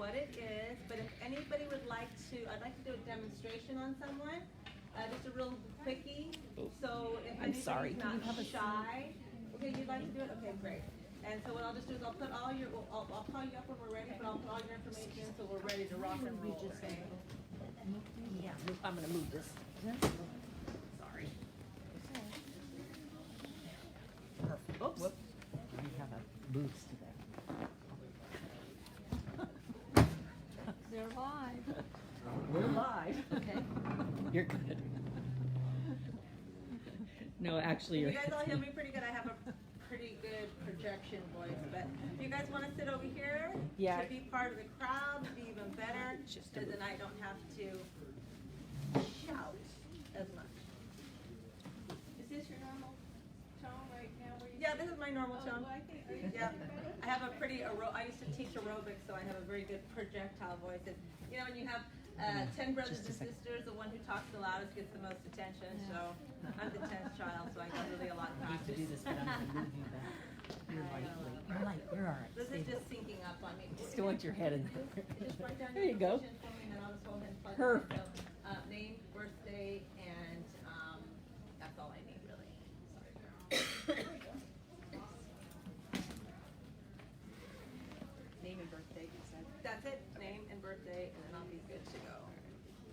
what it is, but if anybody would like to, I'd like to do a demonstration on someone. Just a real quickie. So if anybody's not shy, okay, you'd like to do it? Okay, great. And so what I'll just do is I'll put all your, I'll call you up when we're ready, but I'll put all your information so we're ready to rock and roll. Okay? Yeah, I'm gonna move this. Sorry. Perfect. Oops. Whoop. I have a boost today. They're live. We're live. Okay. You're good. No, actually, Can you're. you guys all hear me pretty good? I have a pretty good projection voice, but if you guys want to sit over here Yeah. to be part of the crowd, it'd be even better, because then I don't have to shout as much. Is this your normal tone right now? Where you Yeah, this is my normal Oh, tone. well, I think, are you Yeah, getting better? I have a pretty, I used to teach aerobics, so I have a very good projectile voice. And, you know, when you have 10 brothers and sisters, the one who talks the loudest gets the most attention, so I'm the 10th child, so I got really a lot of I used to do practice. this, but I'm gonna move you back. You're light. You're light. You're all right. This Stay is there. just syncing up on me. Still want your head in Just write down there. your You go. information for me, and then I'll just go ahead and plug it in. Perfect. So, name, birthday, and that's all I need, really. Sorry. Name and birthday, you said. That's it, name and birthday, and then I'll be good to go.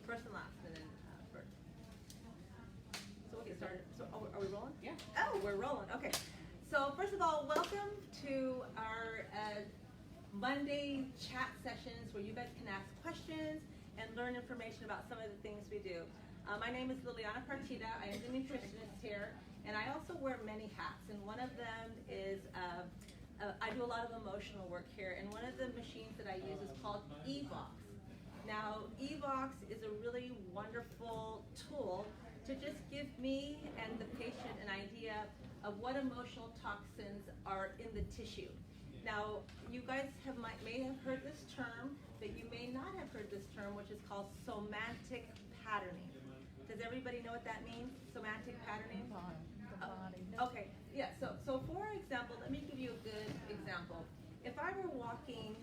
First and last, and then birth. So we'll get started. So are we rolling? Yeah. Oh, we're rolling. Okay. So first of all, welcome to our Monday chat sessions where you guys can ask questions and learn information about some of the things we do. My name is Liliana Partida. I am the nutritionist here, and I also wear many hats. And one of them is I do a lot of emotional work here, and one of the machines that I use is called Evox. Now, Evox is a really wonderful tool to just give me and the patient an idea of what emotional toxins are in the tissue. Now, you guys may have heard this term, but you may not have heard this term, which is called somatic patterning. Does everybody know what that means, somatic patterning? The body. Okay, yeah, so for example, let me give you a good example. If I were walking,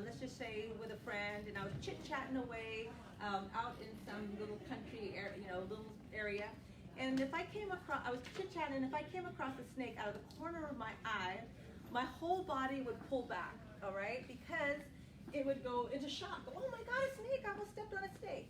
let's just say with a friend, and I was chit-chatting away out in some little country area, little area, and if I came across, I was chit-chatting, and if I came across a snake out of the corner of my eye, my whole body would pull back, all right? Because it would go into shock. Oh my God, a snake, I almost stepped on a snake.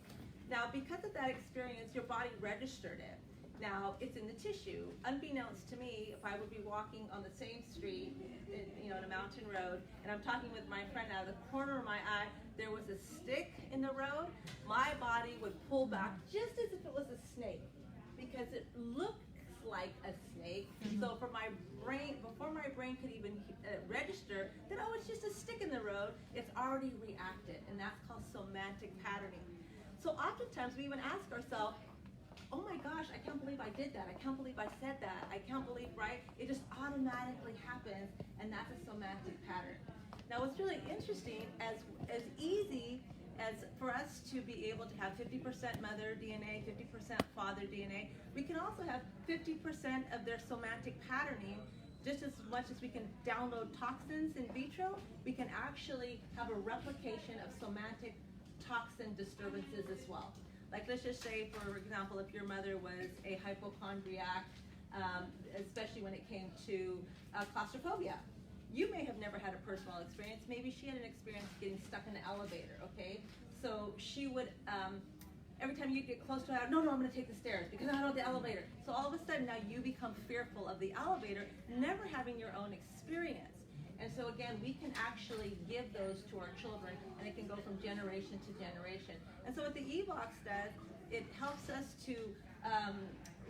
Now, because of that experience, your body registered it. Now, it's in the tissue. Unbeknownst to me, if I would be walking on the same street, in a mountain road, and I'm talking with my friend out of the corner of my eye, there was a stick in the road, my body would pull back just as if it was a snake, because it looks like a snake. So for my brain, before my brain could even register that, oh, it's just a stick in the road, it's already reacted, and that's called somatic patterning. So oftentimes we even ask ourselves, oh my gosh, I can't believe I did that. I can't believe I said that. I can't believe, right? It just automatically happens, and that's a somatic pattern. Now, what's really interesting, as easy as for us to be able to have 50% mother DNA, 50% father DNA, we can also have 50% of their somatic patterning. Just as much as we can download toxins in vitro, we can actually have a replication of somatic toxin disturbances as well. Like, let's just say, for example, if your mother was a hypochondriac, especially when it came to claustrophobia, you may have never had a personal experience. Maybe she had an experience getting stuck in an elevator, okay? So she would, every time you get close to her, no, I'm gonna take the stairs because I don't know the elevator. So all of a sudden now you become fearful of the elevator, never having your own experience. And so again, we can actually give those to our children, and it can go from generation to generation. And so what the Evox does, it helps us to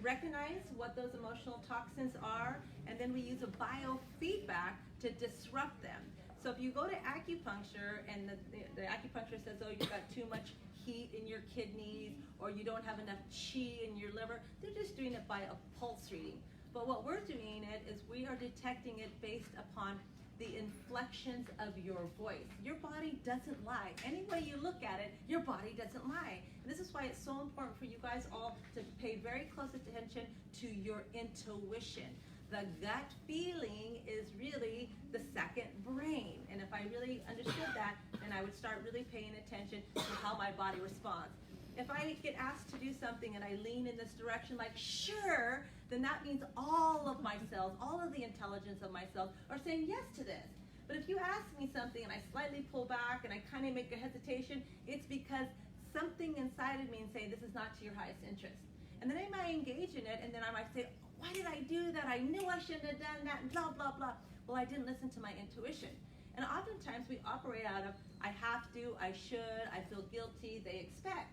recognize what those emotional toxins are, and then we use a biofeedback to disrupt them. So if you go to acupuncture and the acupuncturist says, oh, you've got too much heat in your kidneys, or you don't have enough chi in your liver, they're just doing it by a pulse reading. But what we're doing it is we are detecting it based upon the inflections of your voice. Your body doesn't lie. Any way you look at it, your body doesn't lie. And this is why it's so important for you guys all to pay very close attention to your intuition. The gut feeling is really the second brain. And if I really understood that, and I would start really paying attention to how my body responds. If I get asked to do something and I lean in this direction like, sure, then that means all of my cells, all of the intelligence of my cells are saying yes to this. But if you ask me something and I slightly pull back and I kind of make a hesitation, it's because something inside of me is saying this is not to your highest interest. And then I might engage in it, and then I might say, why did I do that? I knew I shouldn't have done that, and blah, blah, blah. Well, I didn't listen to my intuition. And oftentimes we operate out of, I have to, I should, I feel guilty, they expect.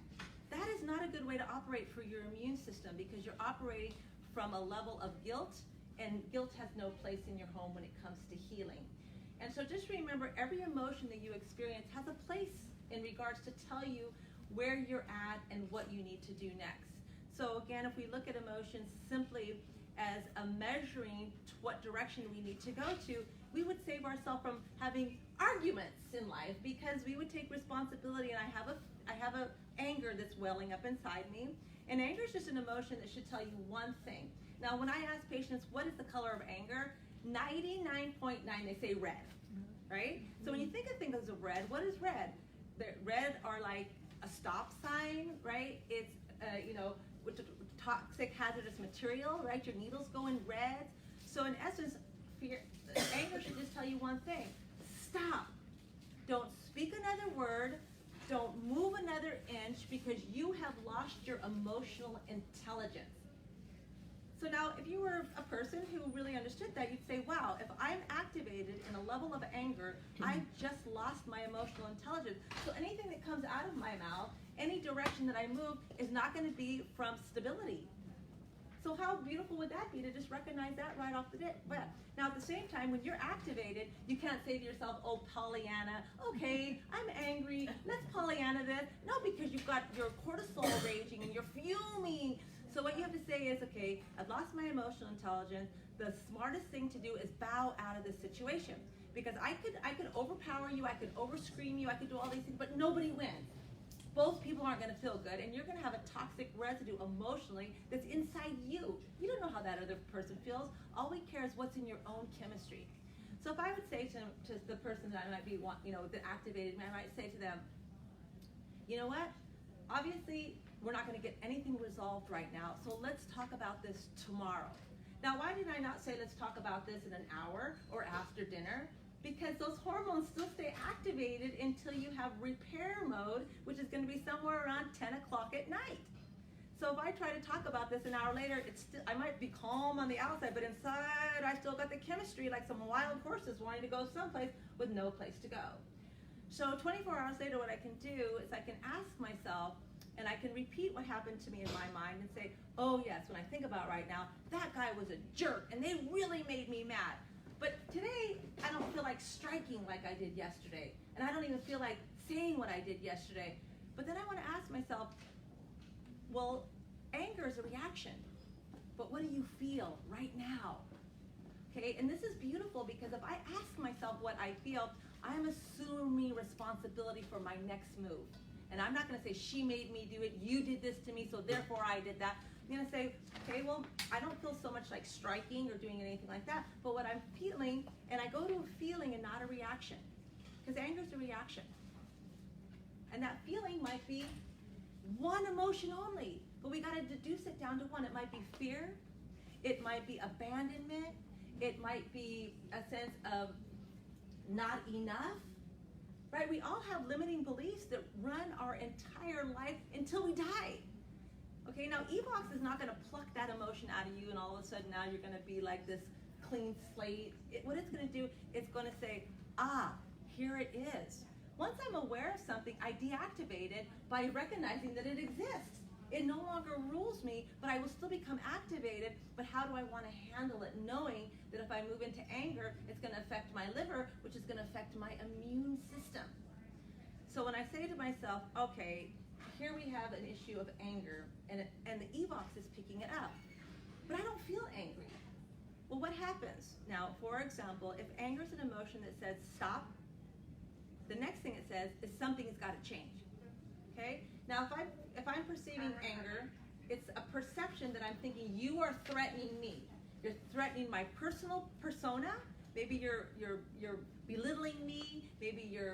That is not a good way to operate for your immune system, because you're operating from a level of guilt, and guilt has no place in your home when it comes to healing. And so just remember, every emotion that you experience has a place in regards to tell you where you're at and what you need to do next. So again, if we look at emotions simply as a measuring to what direction we need to go to, we would save ourselves from having arguments in life, because we would take responsibility. And I have a anger that's welling up inside me, and anger is just an emotion that should tell you one thing. Now, when I ask patients, what is the color of anger? 99.9 they say red, right? So when you think of things as red, what is red? Red are like a stop sign, right? It's with the toxic hazardous material, right? Your needles go in red. So in essence, anger should just tell you one thing: stop. Don't speak another word. Don't move another inch, because you have lost your emotional intelligence. So now, if you were a person who really understood that, you'd say, wow, if I'm activated in a level of anger, I've just lost my emotional intelligence. So anything that comes out of my mouth, any direction that I move, is not going to be from stability. So how beautiful would that be to just recognize that right off the bat? Now, at the same time, when you're activated, you can't say to yourself, oh, Pollyanna, okay, I'm angry, let's Pollyanna this. No, because you've got your cortisol raging and you're fuming. So what you have to say is, okay, I've lost my emotional intelligence. The smartest thing to do is bow out of this situation. Because I could overpower you, I could overscream you, I could do all these things, but nobody wins. Both people aren't going to feel good, and you're going to have a toxic residue emotionally that's inside you. You don't know how that other person feels. All we care is what's in your own chemistry. So if I would say to the person that I might be, that activated me, I might say to them, you know what? Obviously, we're not going to get anything resolved right now, so let's talk about this tomorrow. Now, why did I not say let's talk about this in an hour or after dinner? Because those hormones still stay activated until you have repair mode, which is going to be somewhere around 10 o'clock at night. So if I try to talk about this an hour later, I might be calm on the outside, but inside I still got the chemistry like some wild horses wanting to go someplace with no place to go. So 24 hours later, what I can do is I can ask myself, and I can repeat what happened to me in my mind and say, oh yes, when I think about right now, that guy was a jerk and they really made me mad. But today, I don't feel like striking like I did yesterday. And I don't even feel like saying what I did yesterday. But then I want to ask myself, well, anger is a reaction. But what do you feel right now? Okay, and this is beautiful, because if I ask myself what I feel, I'm assuming responsibility for my next move. And I'm not going to say, she made me do it, you did this to me, so therefore I did that. I'm going to say, okay, well, I don't feel so much like striking or doing anything like that, but what I'm feeling, and I go to a feeling and not a reaction, because anger is a reaction. And that feeling might be one emotion only, but we got to deduce it down to one. It might be fear, it might be abandonment, it might be a sense of not enough. Right? We all have limiting beliefs that run our entire life until we die. Okay, now Evox is not going to pluck that emotion out of you and all of a sudden now you're going to be like this clean slate. What it's going to do, it's going to say, here it is. Once I'm aware of something, I deactivate it by recognizing that it exists. It no longer rules me, but I will still become activated. But how do I want to handle it, knowing that if I move into anger, it's going to affect my liver, which is going to affect my immune system. So when I say to myself, okay, here we have an issue of anger, and the Evox is picking it up, but I don't feel angry. Well, what happens? Now, for example, if anger is an emotion that says stop, the next thing it says is something has got to change. Okay? Now, if I'm perceiving anger, it's a perception that I'm thinking you are threatening me. You're threatening my personal persona, Maybe you're belittling me. Maybe you're,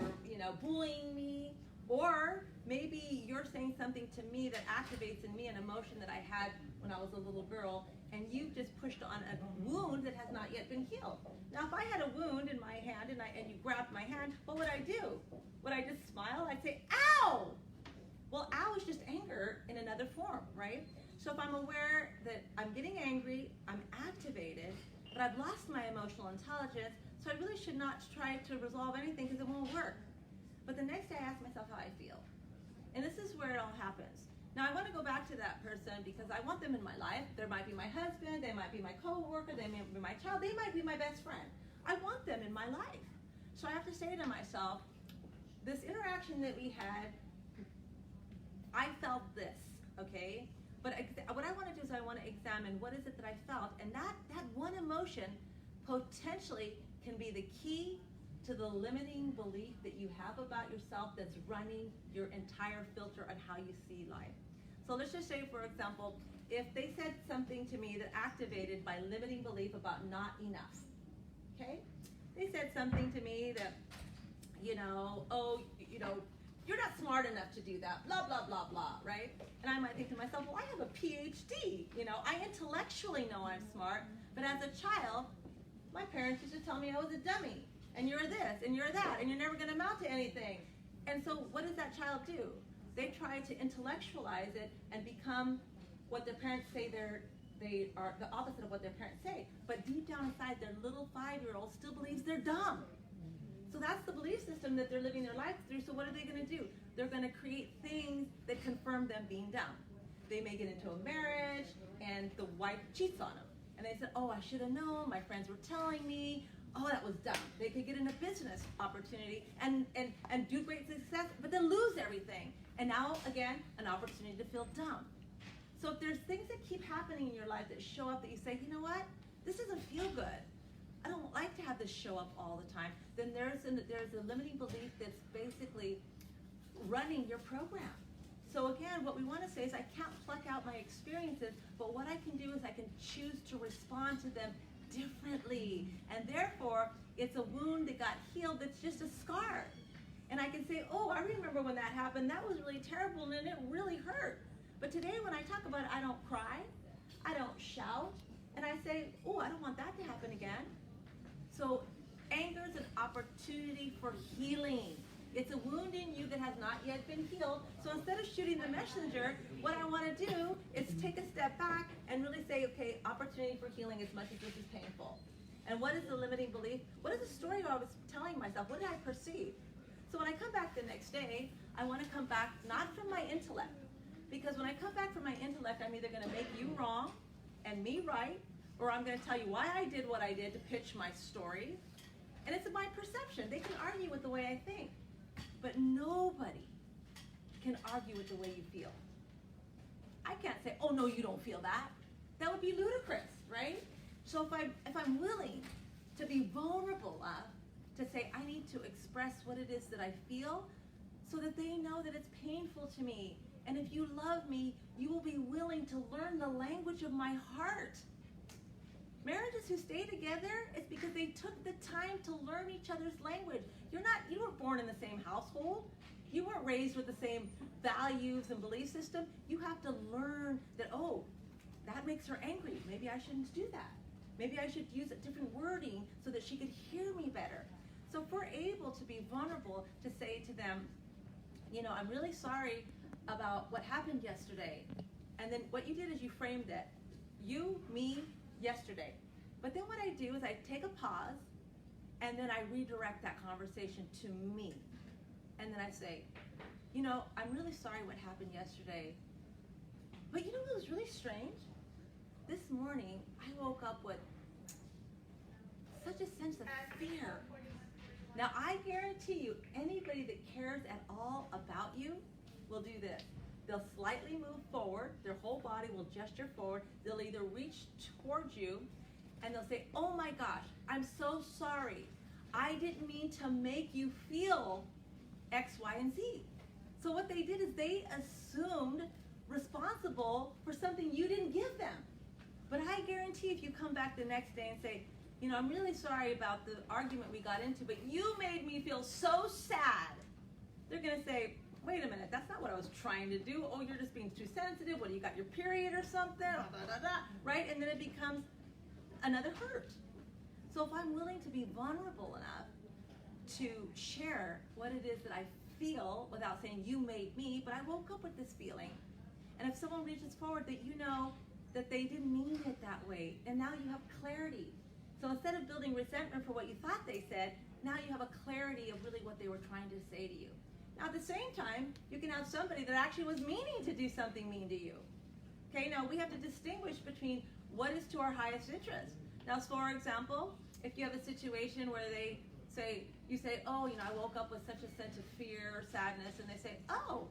bullying me. Or maybe you're saying something to me that activates in me an emotion that I had when I was a little girl, and you've just pushed on a wound that has not yet been healed. Now, if I had a wound in my hand and you grabbed my hand, what would I do? Would I just smile? I'd say, ow! Well, ow is just anger in another form, right? So if I'm aware that I'm getting angry, I'm activated, but I've lost my emotional intelligence, so I really should not try to resolve anything because it won't work. But the next day I ask myself how I feel. And this is where it all happens. Now I want to go back to that person because I want them in my life. There might be my husband, they might be my co-worker, they might be my child, they might be my best friend. I want them in my life. So I have to say to myself, this interaction that we had, I felt this, okay? But what I want to do is I want to examine what is it that I felt, and that one emotion potentially can be the key to the limiting belief that you have about yourself that's running your entire filter on how you see life. So let's just say, for example, if they said something to me that activated my limiting belief about not enough, okay? They said something to me that, you're not smart enough to do that, blah, blah, blah, blah, right? And I might think to myself, well, I have a PhD, I intellectually know I'm smart, but as a child, my parents used to tell me I was a dummy, and you're this, and you're that, and you're never gonna amount to anything. And so what does that child do? They try to intellectualize it and become what their parents say they are the opposite of what their parents say. But deep down inside, their little 5-year-old still believes they're dumb. So that's the belief system that they're living their life through. So what are they going to do? They're going to create things that confirm them being dumb. They may get into a marriage and the wife cheats on them. And they said, oh, I should have known. My friends were telling me. Oh, that was dumb. They could get in a business opportunity and do great success, but then lose everything. And now, again, an opportunity to feel dumb. So if there's things that keep happening in your life that show up that you say, you know what? This doesn't feel good. I don't like to have this show up all the time. Then there's a limiting belief that's basically running your program. So again, what we want to say is I can't pluck out my experiences, but what I can do is I can choose to respond to them differently. And therefore, it's a wound that got healed that's just a scar. And I can say, oh, I remember when that happened. That was really terrible and it really hurt. But today when I talk about it, I don't cry, I don't shout, and I say, oh, I don't want that to happen again. So anger is an opportunity for healing. It's a wound in you that has not yet been healed. So instead of shooting the messenger, what I want to do is take a step back and really say, okay, opportunity for healing as much as this is painful. And what is the limiting belief? What is the story I was telling myself? What did I perceive? So when I come back the next day, I want to come back not from my intellect. Because when I come back from my intellect, I'm either going to make you wrong and me right, or I'm going to tell you why I did what I did to pitch my story. And it's my perception. They can argue with the way I think. But nobody can argue with the way you feel. I can't say, oh, no, you don't feel that. That would be ludicrous, right? So if I'm willing to be vulnerable enough to say, I need to express what it is that I feel so that they know that it's painful to me. And if you love me, you will be willing to learn the language of my heart. Marriages who stay together, it's because they took the time to learn each other's language. You weren't born in the same household. You weren't raised with the same values and belief system. You have to learn that, oh, that makes her angry. Maybe I shouldn't do that. Maybe I should use a different wording so that she could hear me better. So if we're able to be vulnerable to say to them, I'm really sorry about what happened yesterday. And then what you did is you framed it. You, me, yesterday. But then what I do is I take a pause and then I redirect that conversation to me. And then I say, I'm really sorry what happened yesterday. But what was really strange? This morning, I woke up with such a sense of fear. Now, I guarantee you, anybody that cares at all about you will do this. They'll slightly move forward. Their whole body will gesture forward. They'll either reach towards you and they'll say, oh my gosh, I'm so sorry. I didn't mean to make you feel X, Y, and Z. So what they did is they assumed responsible for something you didn't give them. But I guarantee if you come back the next day and say, you know, I'm really sorry about the argument we got into, but you made me feel so sad. They're going to say, wait a minute, that's not what I was trying to do. Oh, you're just being too sensitive. What, you got your period or something? Right? And then it becomes another hurt. So if I'm willing to be vulnerable enough to share what it is that I feel without saying you made me, but I woke up with this feeling. And if someone reaches forward, that you know that they didn't mean it that way, and now you have clarity. So instead of building resentment for what you thought they said, now you have a clarity of really what they were trying to say to you. Now at the same time, you can have somebody that actually was meaning to do something mean to you. Okay, now we have to distinguish between what is to our highest interest. Now, for example, if you have a situation where they say, you say, oh, you know, I woke up with such a sense of fear or sadness, and they say, oh,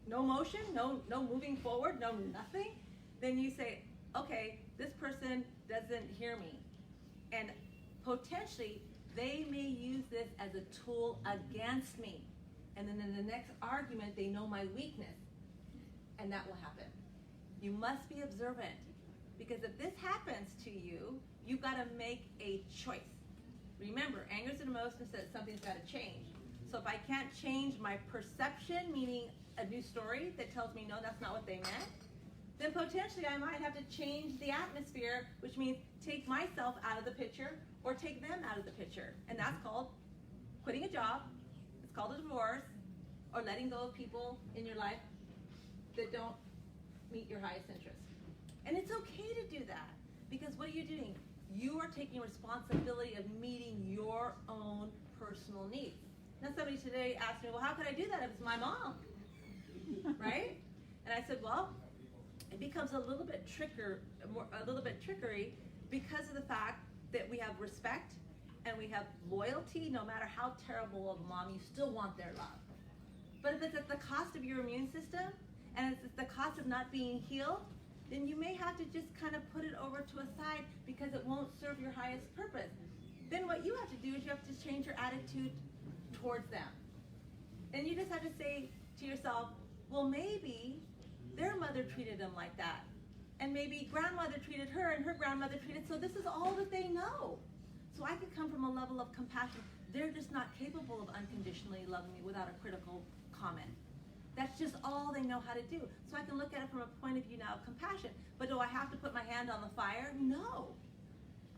no motion, no moving forward, no nothing, then you say, okay, this person doesn't hear me. And potentially, they may use this as a tool against me. And then in the next argument, they know my weakness. And that will happen. You must be observant. Because if this happens to you, you've got to make a choice. Remember, anger is an emotion that something's got to change. So if I can't change my perception, meaning a new story that tells me, no, that's not what they meant, then potentially I might have to change the atmosphere, which means take myself out of the picture or take them out of the picture. And that's called quitting a job. It's called a divorce, or letting go of people in your life that don't meet your highest interest. And it's okay to do that, because what are you doing? You are taking responsibility of meeting your own personal needs. Now somebody today asked me, well, how could I do that if it's my mom? Right? And I said, well, it becomes a little bit trickery because of the fact that we have respect and we have loyalty. No matter how terrible of a mom, you still want their love. But if it's at the cost of your immune system and it's at the cost of not being healed, then you may have to just kind of put it over to a side because it won't serve your highest purpose. Then what you have to do is you have to change your attitude towards them. And you just have to say to yourself, well, maybe their mother treated them like that. And maybe grandmother treated her and her grandmother treated, so this is all that they know. So I can come from a level of compassion. They're just not capable of unconditionally loving me without a critical comment. That's just all they know how to do. So I can look at it from a point of view now of compassion. But do I have to put my hand on the fire? No.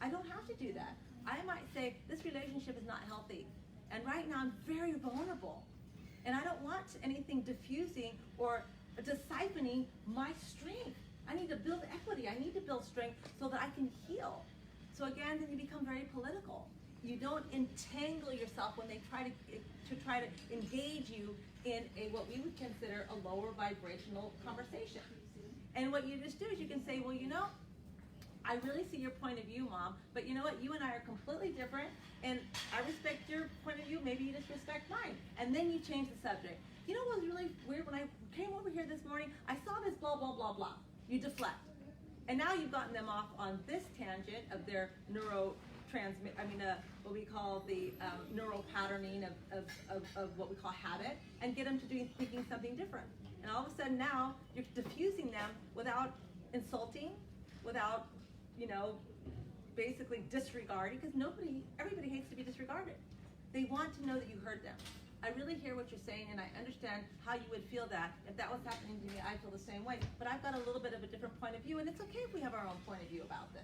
I don't have to do that. I might say, this relationship is not healthy. And right now I'm very vulnerable. And I don't want anything diffusing or siphoning my strength. I need to build equity. I need to build strength so that I can heal. So again, then you become very political. You don't entangle yourself when they try to engage you in what we would consider a lower vibrational conversation. And what you just do is you can say, well, you know, I really see your point of view, Mom, but you know what? You and I are completely different, and I respect your point of view. Maybe you just respect mine. And then you change the subject. You know what was really weird? When I came over here this morning, I saw this blah, blah, blah, blah. You deflect. And now you've gotten them off on this tangent of their what we call the neural patterning of what we call habit, and get them to thinking something different. And all of a sudden now you're diffusing them without insulting, without, basically disregarding, because everybody hates to be disregarded. They want to know that you heard them. I really hear what you're saying, and I understand how you would feel that. If that was happening to me, I feel the same way. But I've got a little bit of a different point of view, and it's okay if we have our own point of view about this.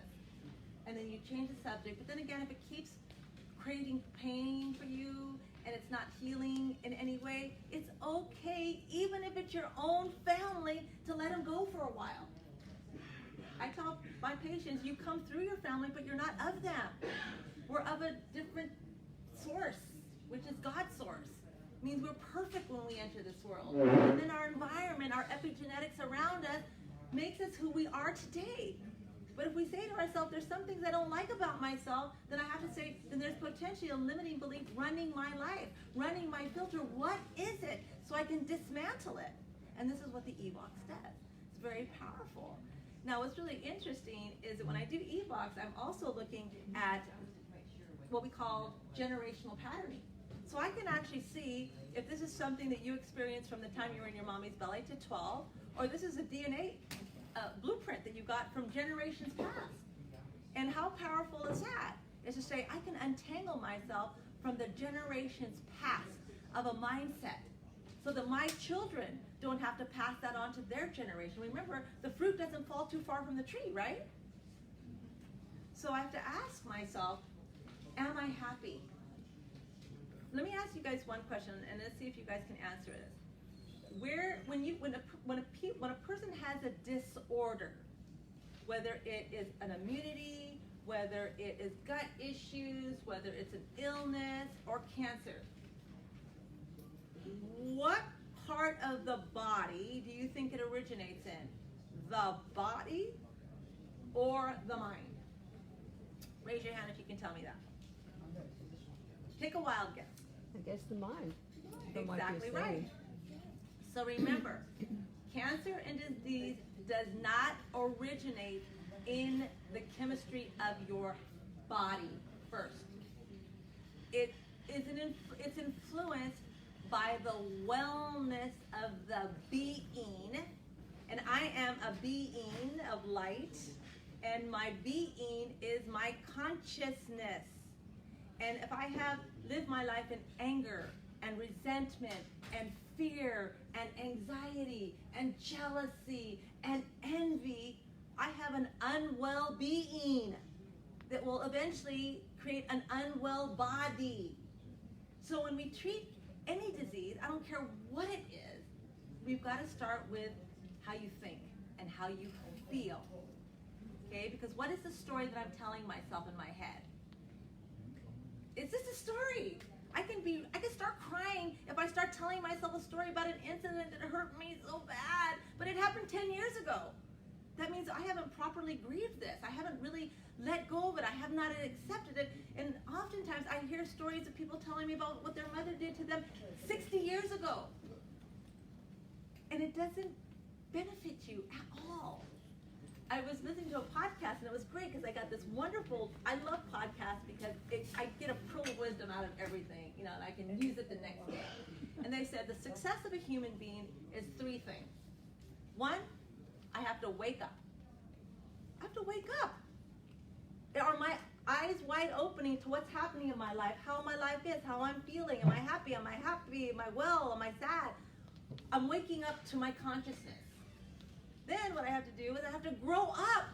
And then you change the subject. But then again, if it keeps creating pain for you, and it's not healing in any way, it's okay, even if it's your own family, to let them go for a while. I tell my patients, you come through your family, but you're not of them. We're of a different source, which is God's source. It means we're perfect when we enter this world. And then our environment, our epigenetics around us, makes us who we are today. But if we say to ourselves, there's some things I don't like about myself, then I have to say, then there's potentially a limiting belief running my life, running my filter. What is it? So I can dismantle it. And this is what the EVOX does. It's very powerful. Now, what's really interesting is that when I do EVOX, I'm also looking at what we call generational patterning. So I can actually see if this is something that you experienced from the time you were in your mommy's belly to 12, or this is a DNA blueprint that you got from generations past. And how powerful is that? Is to say, I can untangle myself from the generations past of a mindset so that my children don't have to pass that on to their generation. Remember, the fruit doesn't fall too far from the tree, right? So I have to ask myself, am I happy? Let me ask you guys one question, and let's see if you guys can answer this. When a person has a disorder, whether it is an immunity, whether it is gut issues, whether it's an illness or cancer, what part of the body do you think it originates in? The body or the mind? Raise your hand if you can tell me that. Take a wild guess. I guess the mind. Exactly right. So remember, cancer and disease does not originate in the chemistry of your body first. It's influenced by the wellness of the being, and I am a being of light, and my being is my consciousness. And if I have lived my life in anger and resentment and fear and anxiety and jealousy and envy, I have an unwell being that will eventually create an unwell body. So when we treat any disease, I don't care what it is, we've got to start with how you think and how you feel. Okay? Because what is the story that I'm telling myself in my head? It's just a story. I can start crying if I start telling myself a story about an incident that hurt me so bad, but it happened 10 years ago. That means I haven't properly grieved this. I haven't really let go of it. I have not accepted it. And oftentimes I hear stories of people telling me about what their mother did to them 60 years ago. And it doesn't benefit you at all. I was listening to a podcast, and it was great because I got this wonderful, I love podcasts because I get a pearl of wisdom out of everything, and I can use it the next day. And they said the success of a human being is 3 things. 1, I have to wake up. I have to wake up. Are my eyes wide opening to what's happening in my life, how my life is, how I'm feeling? Am I happy? Am I happy? Am I well? Am I sad? I'm waking up to my consciousness. Then what I have to do is I have to grow up.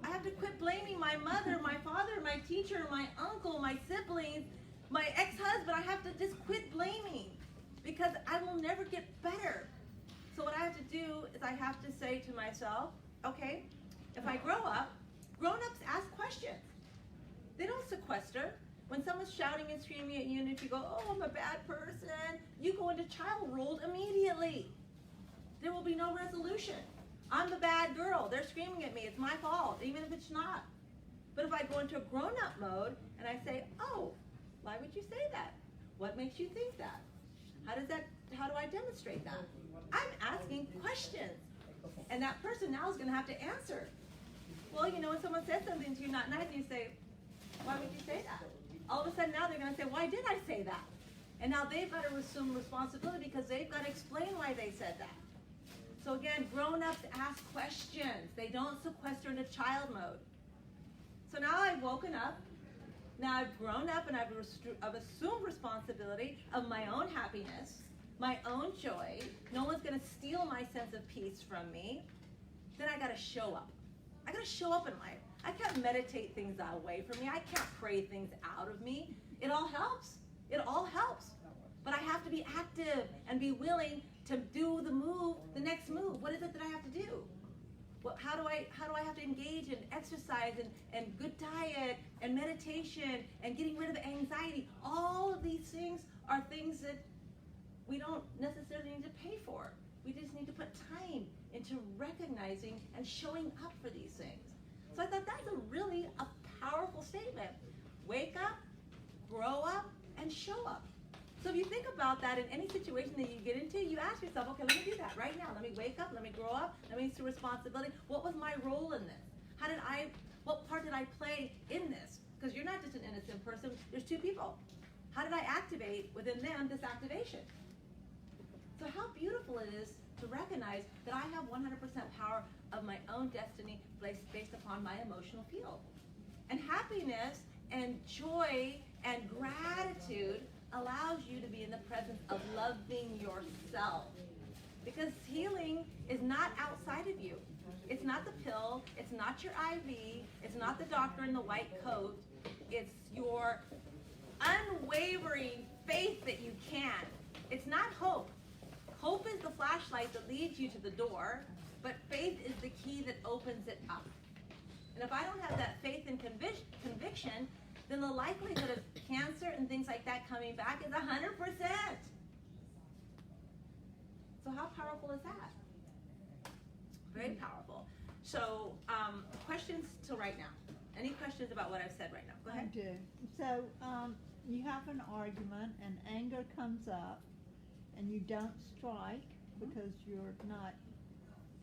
I have to quit blaming my mother, my father, my teacher, my uncle, my siblings, my ex-husband. I have to just quit blaming because I will never get better. So what I have to do is I have to say to myself, okay, if I grow up, grown-ups ask questions. They don't sequester. When someone's shouting and screaming at you, and if you go, oh, I'm a bad person, you go into child rule immediately. There will be no resolution. I'm the bad girl. They're screaming at me. It's my fault, even if it's not. But if I go into a grown-up mode and I say, oh, why would you say that? What makes you think that? How do I demonstrate that? I'm asking questions. And that person now is going to have to answer. Well, when someone says something to you not nice, and you say, why would you say that? All of a sudden now they're going to say, why did I say that? And now they've got to assume responsibility because they've got to explain why they said that. So again, grown-ups ask questions. They don't sequester into child mode. So now I've woken up. Now I've grown up and I've assumed responsibility of my own happiness, my own joy. No one's going to steal my sense of peace from me. Then I got to show up. I got to show up in life. I can't meditate things away from me. I can't pray things out of me. It all helps. It all helps. But I have to be active and be willing to do the next move. What is it that I have to do? How do I have to engage in exercise and good diet and meditation and getting rid of anxiety? All of these things are things that we don't necessarily need to pay for. We just need to put time into recognizing and showing up for these things. So I thought that's a powerful statement. Wake up, grow up, and show up. So if you think about that in any situation that you get into, you ask yourself, okay, let me do that right now. Let me wake up, let me grow up, let me see responsibility. What was my role in this? What part did I play in this? Because you're not just an innocent person, there's 2 people. How did I activate within them this activation? So how beautiful it is to recognize that I have 100% power of my own destiny based upon my emotional field. And happiness and joy and gratitude allows you to be in the presence of loving yourself. Because healing is not outside of you. It's not the pill, it's not your IV, it's not the doctor in the white coat. It's your unwavering faith that you can. It's not hope. Hope is the flashlight that leads you to the door, but faith is the key that opens it up. And if I don't have that faith and conviction, then the likelihood of cancer and things like that coming back is 100%. So how powerful is that? Very powerful. So questions till right now. Any questions about what I've said right now? Go ahead. I do. So you have an argument and anger comes up and you don't strike because you're not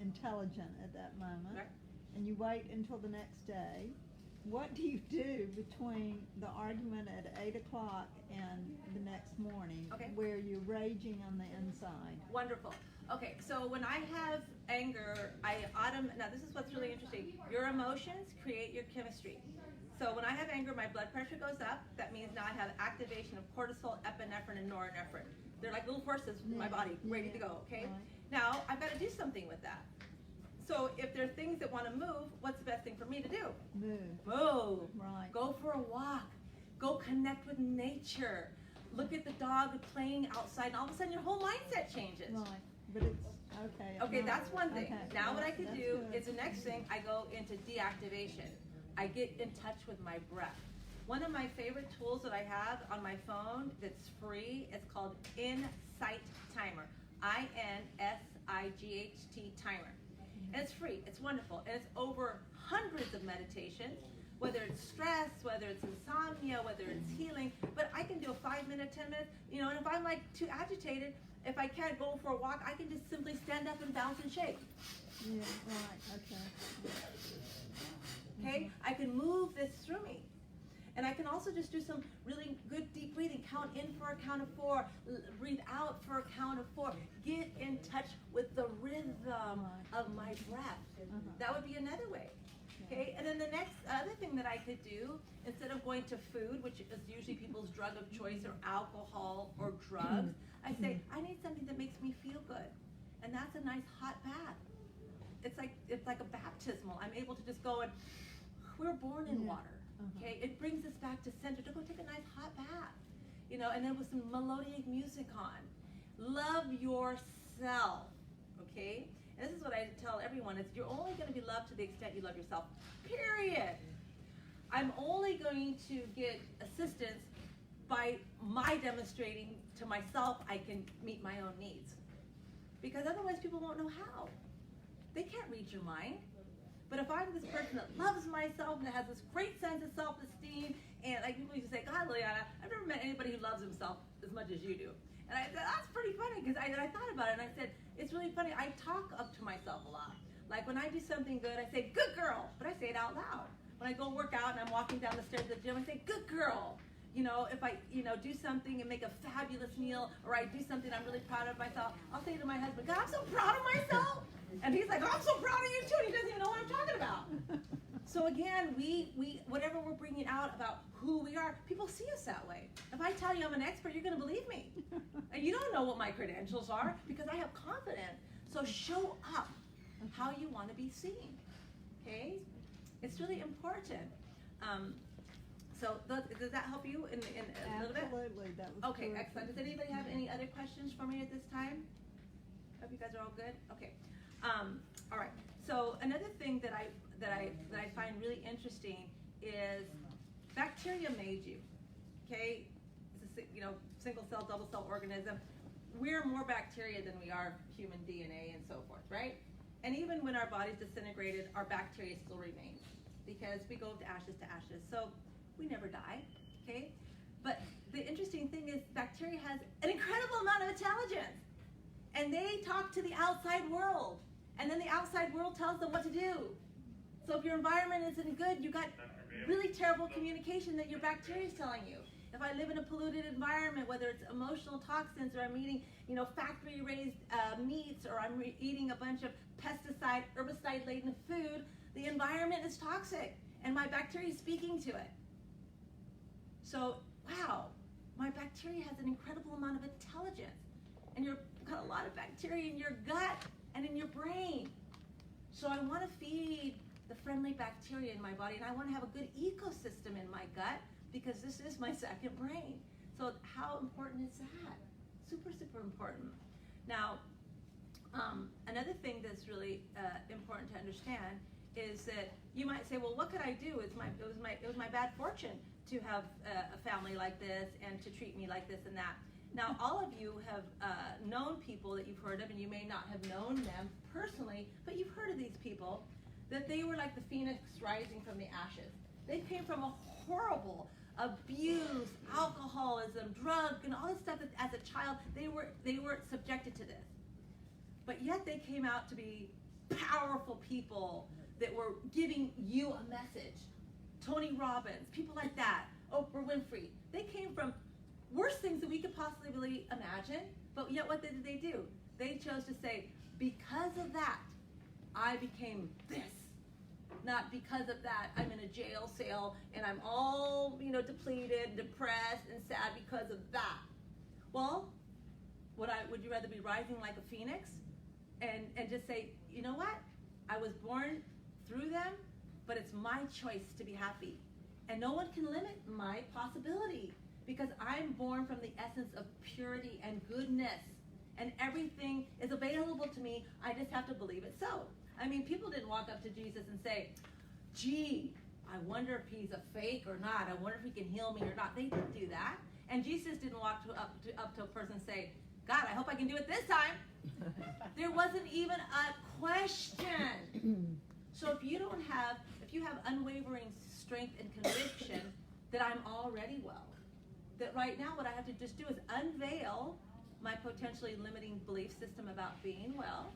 intelligent at that moment. Right. And you wait until the next day. What do you do between the argument at 8 o'clock and the next morning, Okay. where you're raging on the inside? Wonderful. Okay, so when I have anger, now this is what's really interesting. Your emotions create your chemistry. So when I have anger, my blood pressure goes up. That means now I have activation of cortisol, epinephrine, and norepinephrine. They're like little horses in my body, ready to go, okay? Right. Now, I've got to do something with that. So if there are things that want to move, what's the best thing for me to do? Move. Move. Right. Go for a walk. Go connect with nature. Look at the dog playing outside, and all of a sudden your whole mindset changes. Right. But it's okay. Okay, no. that's one thing. Okay. Now what I can That's do good. is the next thing, I go into deactivation. I get in touch with my breath. One of my favorite tools that I have on my phone that's free, it's called Insight Timer. INSIGHT Timer. And it's free, it's wonderful, and it's over hundreds of meditations, whether it's stress, whether it's insomnia, whether it's healing, but I can do a 5 minute, 10 minutes, and if I'm like too agitated, if I can't go for a walk, I can just simply stand up and bounce and shake. Yeah, right, Okay? I can move this through me. And I can also just do some really good deep breathing. Count in for a count of 4. Breathe out for a count of 4. Get in touch with the rhythm of my breath. That would be another way. Okay? And then the next other thing that I could do, instead of going to food, which is usually people's drug of choice, or alcohol or drugs, I say, I need something that makes me feel good. And that's a nice hot bath. It's like a baptismal. I'm able to just go and, we're born in water. Okay, it brings us back to center to go take a nice hot bath, and then with some melodic music on. Love yourself, okay? And this is what I tell everyone, is you're only going to be loved to the extent you love yourself, period. I'm only going to get assistance by my demonstrating to myself I can meet my own needs. Because otherwise people won't know how. They can't read your mind. But if I'm this person that loves myself and that has this great sense of self-esteem, and like people used to say, God, Liliana, I've never met anybody who loves himself as much as you do. And I said, that's pretty funny, because I thought about it, and I said, it's really funny, I talk up to myself a lot. Like when I do something good, I say, good girl, but I say it out loud. When I go work out and I'm walking down the stairs of the gym, I say, good girl. If I, do something and make a fabulous meal, or I do something I'm really proud of myself, I'll say to my husband, God, I'm so proud of myself. And he's like, I'm so proud of you too. And he doesn't even know what I'm talking about. So again, we whatever we're bringing out about who we are, people see us that way. If I tell you I'm an expert, you're going to believe me. And you don't know what my credentials are, because I have confidence. So show up how you want to be seen. Okay? It's really important. So does that help you in a little bit? Absolutely, that was Okay, terrific. excellent. Does anybody have any other questions for me at this time? Hope you guys are all good. Okay. All right. So another thing that I find really interesting is bacteria made you. Okay, it's a single cell, double cell organism. We're more bacteria than we are human DNA and so forth, right? And even when our body's disintegrated, our bacteria still remains, because we go to ashes. So we never die. Okay, but the interesting thing is bacteria has an incredible amount of intelligence. And they talk to the outside world. And then the outside world tells them what to do. So if your environment isn't good, you got really terrible communication that your bacteria is telling you. If I live in a polluted environment, whether it's emotional toxins or I'm eating, factory-raised meats, or I'm eating a bunch of pesticide, herbicide-laden food, the environment is toxic, and my bacteria is speaking to it. So, wow, my bacteria has an incredible amount of intelligence, and you've got a lot of bacteria in your gut and in your brain. So I want to feed the friendly bacteria in my body, and I want to have a good ecosystem in my gut, because this is my second brain. So how important is that? Super, super important. Now, another thing that's really important to understand is that you might say, well, what could I do? It was my bad fortune to have a family like this and to treat me like this and that. Now, all of you have known people that you've heard of, and you may not have known them personally, but you've heard of these people, that they were like the phoenix rising from the ashes. They came from a horrible abuse, alcoholism, drug, and all this stuff that as a child they were subjected to this. But yet they came out to be powerful people that were giving you a message. Tony Robbins, people like that, Oprah Winfrey. They came from worse things that we could possibly imagine, but yet what did they do? They chose to say, because of that, I became this. Not because of that, I'm in a jail cell and I'm all, depleted, depressed, and sad because of that. Well, would you rather be rising like a phoenix and just say, you know what? I was born through them, but it's my choice to be happy. And no one can limit my possibility, because I'm born from the essence of purity and goodness. And everything is available to me. I just have to believe it so. I mean, people didn't walk up to Jesus and say, gee, I wonder if he's a fake or not. I wonder if he can heal me or not. They didn't do that. And Jesus didn't walk up to a person and say, God, I hope I can do it this time. There wasn't even a question. So if you have unwavering strength and conviction that I'm already well, that right now what I have to just do is unveil my potentially limiting belief system about being well.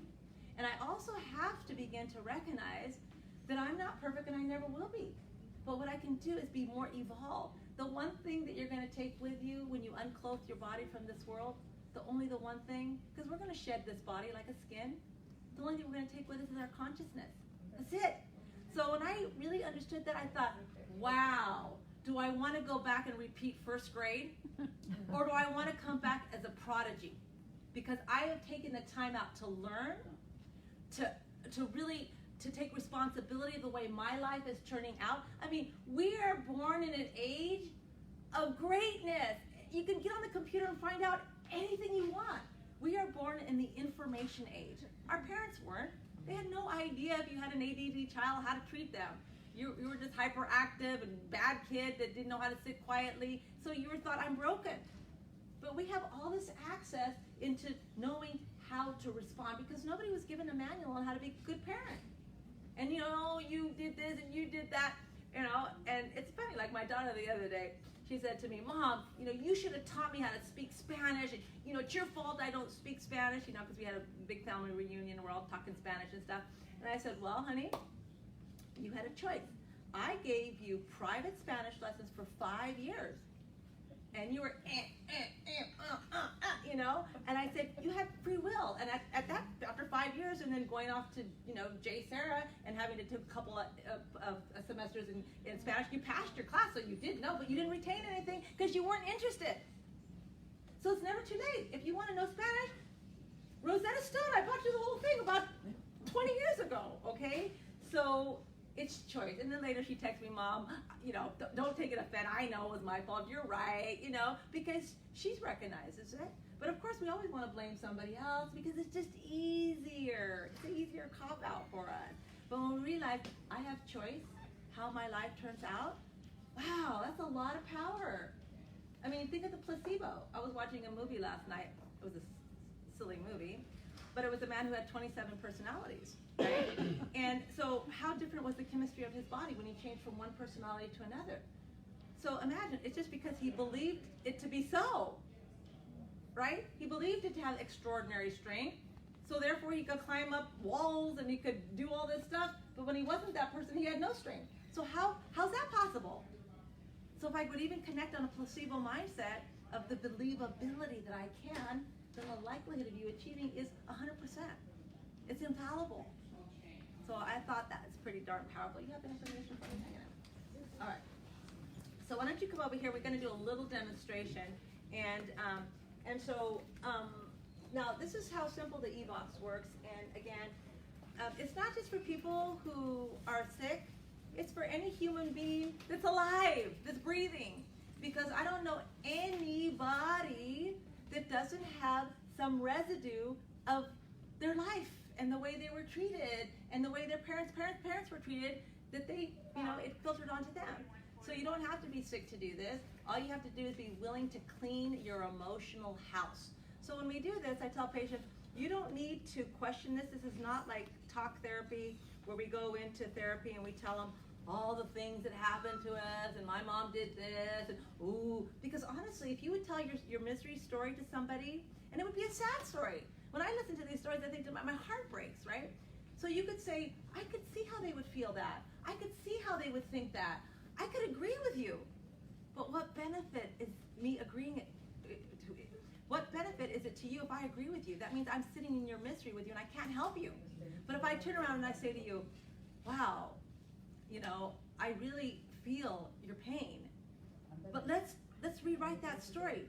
And I also have to begin to recognize that I'm not perfect and I never will be. But what I can do is be more evolved. The one thing that you're going to take with you when you unclothe your body from this world, the one thing, because we're going to shed this body like a skin, the only thing we're going to take with us is our consciousness. That's it. So when I really understood that, I thought, wow, do I want to go back and repeat first grade? Or do I want to come back as a prodigy? Because I have taken the time out to learn, to take responsibility of the way my life is turning out. I mean, we are born in an age of greatness. You can get on the computer and find out anything you want. We are born in the information age. Our parents weren't. They had no idea if you had an ADD child how to treat them. You were just hyperactive and bad kid that didn't know how to sit quietly, so you were thought, I'm broken. But we have all this access into knowing how to respond, because nobody was given a manual on how to be a good parent. And you did this and you did that, and it's funny, like my daughter the other day, she said to me, Mom, you should have taught me how to speak Spanish, and it's your fault I don't speak Spanish, because we had a big family reunion, we're all talking Spanish and stuff. And I said, well, honey, you had a choice. I gave you private Spanish lessons for 5 years. And you were, and I said, you had free will. And at that, after 5 years, and then going off to, J. Sarah, and having to take a couple of semesters in Spanish, you passed your class, so you did know, but you didn't retain anything because you weren't interested. So it's never too late. If you want to know Spanish, Rosetta Stone, I bought you the whole thing about 20 years ago, okay? So it's choice. And then later she texts me, Mom, don't take it offense. I know it was my fault. You're right, because she recognizes it. But of course, we always want to blame somebody else because it's just easier. It's an easier cop-out for us. But when we realize I have choice, how my life turns out, wow, that's a lot of power. I mean, think of the placebo. I was watching a movie last night. It was a silly movie, but it was a man who had 27 personalities. Right? And so how different was the chemistry of his body when he changed from one personality to another? So imagine, it's just because he believed it to be so, right? He believed it to have extraordinary strength, so therefore he could climb up walls and he could do all this stuff, but when he wasn't that person, he had no strength. So how's that possible? So if I would even connect on a placebo mindset of the believability that I can, then the likelihood of you achieving is 100%. It's infallible. So I thought that was pretty darn powerful. You have the information for me? Hang on. All right. So why don't you come over here? We're going to do a little demonstration. And so now this is how simple the e-box works. And again, it's not just for people who are sick. It's for any human being that's alive, that's breathing. Because I don't know anybody that doesn't have some residue of their life and the way they were treated and the way their parents were treated, that they, it filtered onto them. So you don't have to be sick to do this. All you have to do is be willing to clean your emotional house. So when we do this, I tell patients, you don't need to question this. This is not like talk therapy where we go into therapy and we tell them all the things that happened to us and my mom did this and ooh. Because honestly, if you would tell your misery story to somebody, and it would be a sad story. When I listen to these stories, I think to my heart breaks, right? So you could say, I could see how they would feel that. I could see how they would think that. I could agree with you. But what benefit is me agreeing to it? What benefit is it to you if I agree with you? That means I'm sitting in your misery with you and I can't help you. But if I turn around and I say to you, wow, I really feel your pain. But let's rewrite that story.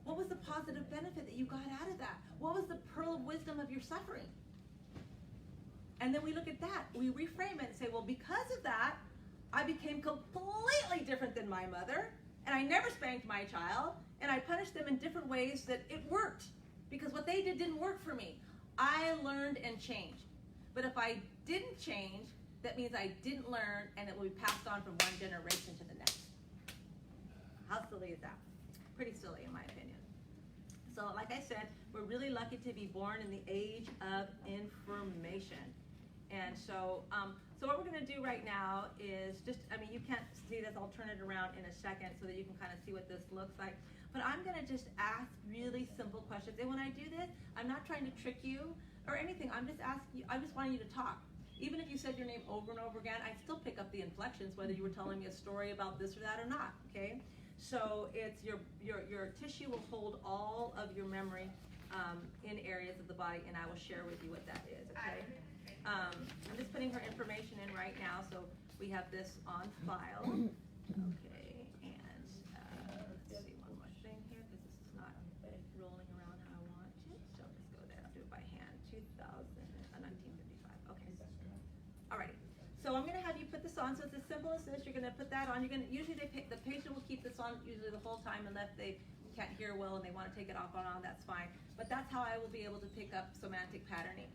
What was the positive benefit that you got out of that? What was the pearl of wisdom of your suffering? And then we look at that. We reframe it and say, well, because of that, I became completely different than my mother, and I never spanked my child, and I punished them in different ways that it worked, because what they did didn't work for me. I learned and changed. But if I didn't change, that means I didn't learn, and it will be passed on from one generation to the next. How silly is that? Pretty silly, in my opinion. So like I said, we're really lucky to be born in the age of information. And so what we're going to do right now is you can't see this, I'll turn it around in a second so that you can kind of see what this looks like. But I'm going to just ask really simple questions. And when I do this, I'm not trying to trick you or anything. I'm just wanting you to talk. Even if you said your name over and over again, I still pick up the inflections, whether you were telling me a story about this or that or not, okay? So it's your tissue will hold all of your memory in areas of the body, and I will share with you what that is, okay? I'm just putting her information in right now, so we have this on file. Okay, and let's see one more thing here, because this is not rolling around how I want it. So let's go there. I'll do it by hand. 1955. Okay. Alrighty. So I'm going to have you put this on. So it's as simple as this. You're going to put that on. Usually the patient will keep this on usually the whole time unless they can't hear well and they want to take it off and on. That's fine. But that's how I will be able to pick up somatic patterning.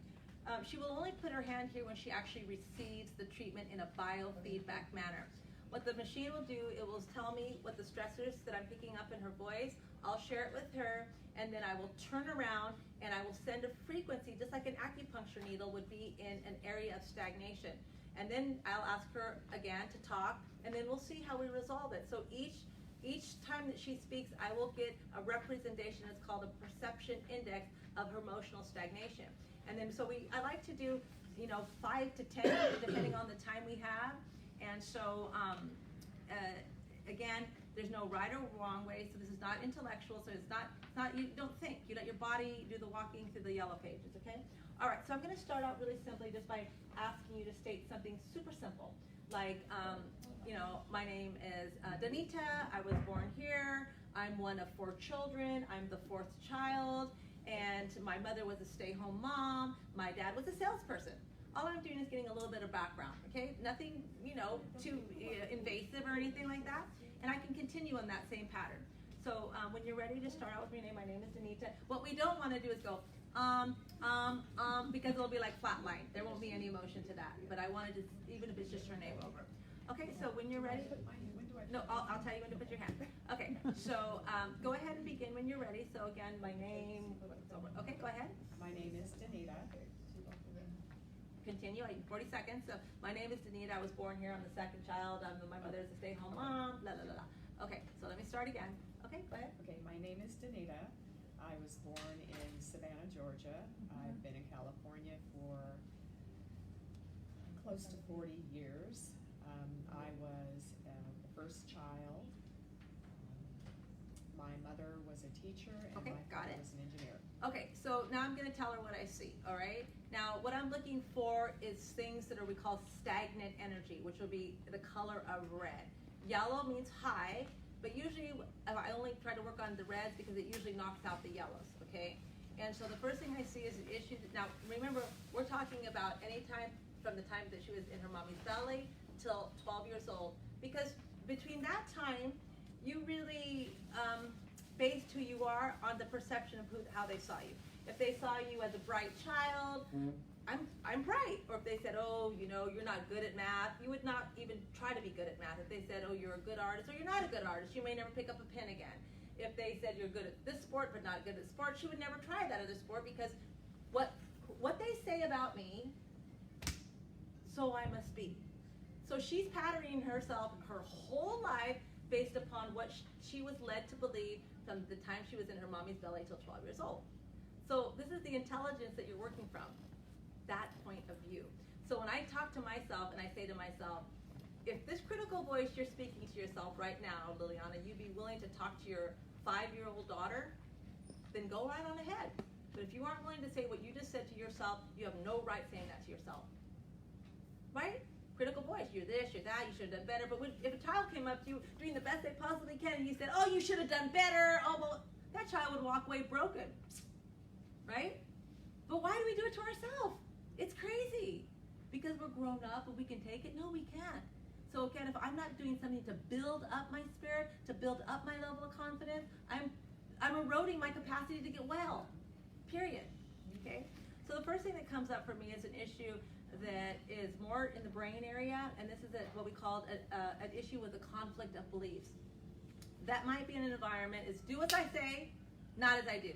She will only put her hand here when she actually receives the treatment in a biofeedback manner. What the machine will do, it will tell me what the stressors that I'm picking up in her voice. I'll share it with her, and then I will turn around and I will send a frequency, just like an acupuncture needle would be in an area of stagnation. And then I'll ask her again to talk, and then we'll see how we resolve it. So each time that she speaks, I will get a representation. It's called a perception index of her emotional stagnation. And then I like to do 5 to 10 depending on the time we have. And so again, there's no right or wrong way. So this is not intellectual. So it's not you don't think. You let your body do the walking through the yellow pages. Okay. All right. So I'm going to start out really simply just by asking you to state something super simple, like my name is Danita. I was born here. I'm one of 4 children. I'm the 4th child. And my mother was a stay-home mom. My dad was a salesperson. All I'm doing is getting a little bit of background, okay? Nothing, too invasive or anything like that. And I can continue on that same pattern. So when you're ready to start out with your name, my name is Danita. What we don't want to do is go, because it'll be like flatline. There won't be any emotion to that. But I wanted to, even if it's just your name over. Okay, so when you're ready. No, I'll tell you when to put your hand. Okay, so go ahead and begin when you're ready. So again, my name. Okay, go ahead. My name is Danita. Continue. 40 seconds. So my name is Danita. I was born here. I'm the 2nd child. My mother is a stay-home mom. Blah blah blah. Okay, so let me start again. Okay, go ahead. Okay, my name is Danita. I was born in Savannah, Georgia. I've been in California for close to 40 years. I was the first child was a teacher, and Okay, my got father it. was an engineer. Okay, so now I'm going to tell her what I see, all right? Now, what I'm looking for is things that are we call stagnant energy, which will be the color of red. Yellow means high, but usually I only try to work on the reds because it usually knocks out the yellows, okay? And so the first thing I see is an issue. Now, remember, we're talking about any time from the time that she was in her mommy's belly till 12 years old, because between that time, you really based who you are on the perception of how they saw you. If they saw you as a bright child, I'm bright. Or if they said, oh, you know, you're not good at math, you would not even try to be good at math. If they said, oh, you're a good artist, or you're not a good artist, you may never pick up a pen again. If they said you're good at this sport but not good at sports, she would never try that other sport, because what they say about me, so I must be. So she's patterning herself her whole life based upon what she was led to believe from the time she was in her mommy's belly till 12 years old. So this is the intelligence that you're working from, that point of view. So when I talk to myself and I say to myself, if this critical voice you're speaking to yourself right now, Liliana, you'd be willing to talk to your 5-year-old daughter, then go right on ahead. But if you aren't willing to say what you just said to yourself, you have no right saying that to yourself. Right? Critical voice, you're this, you're that, you should have done better. But if a child came up to you doing the best they possibly can and you said, oh, you should have done better, oh, well, that child would walk away broken. Right? But why do we do it to ourselves? It's crazy. Because we're grown up and we can take it? No, we can't. So again, if I'm not doing something to build up my spirit, to build up my level of confidence, I'm eroding my capacity to get well. Period. Okay? So the first thing that comes up for me is an issue that is more in the brain area, and this is what we call an issue with a conflict of beliefs. That might be in an environment is do as I say, not as I do.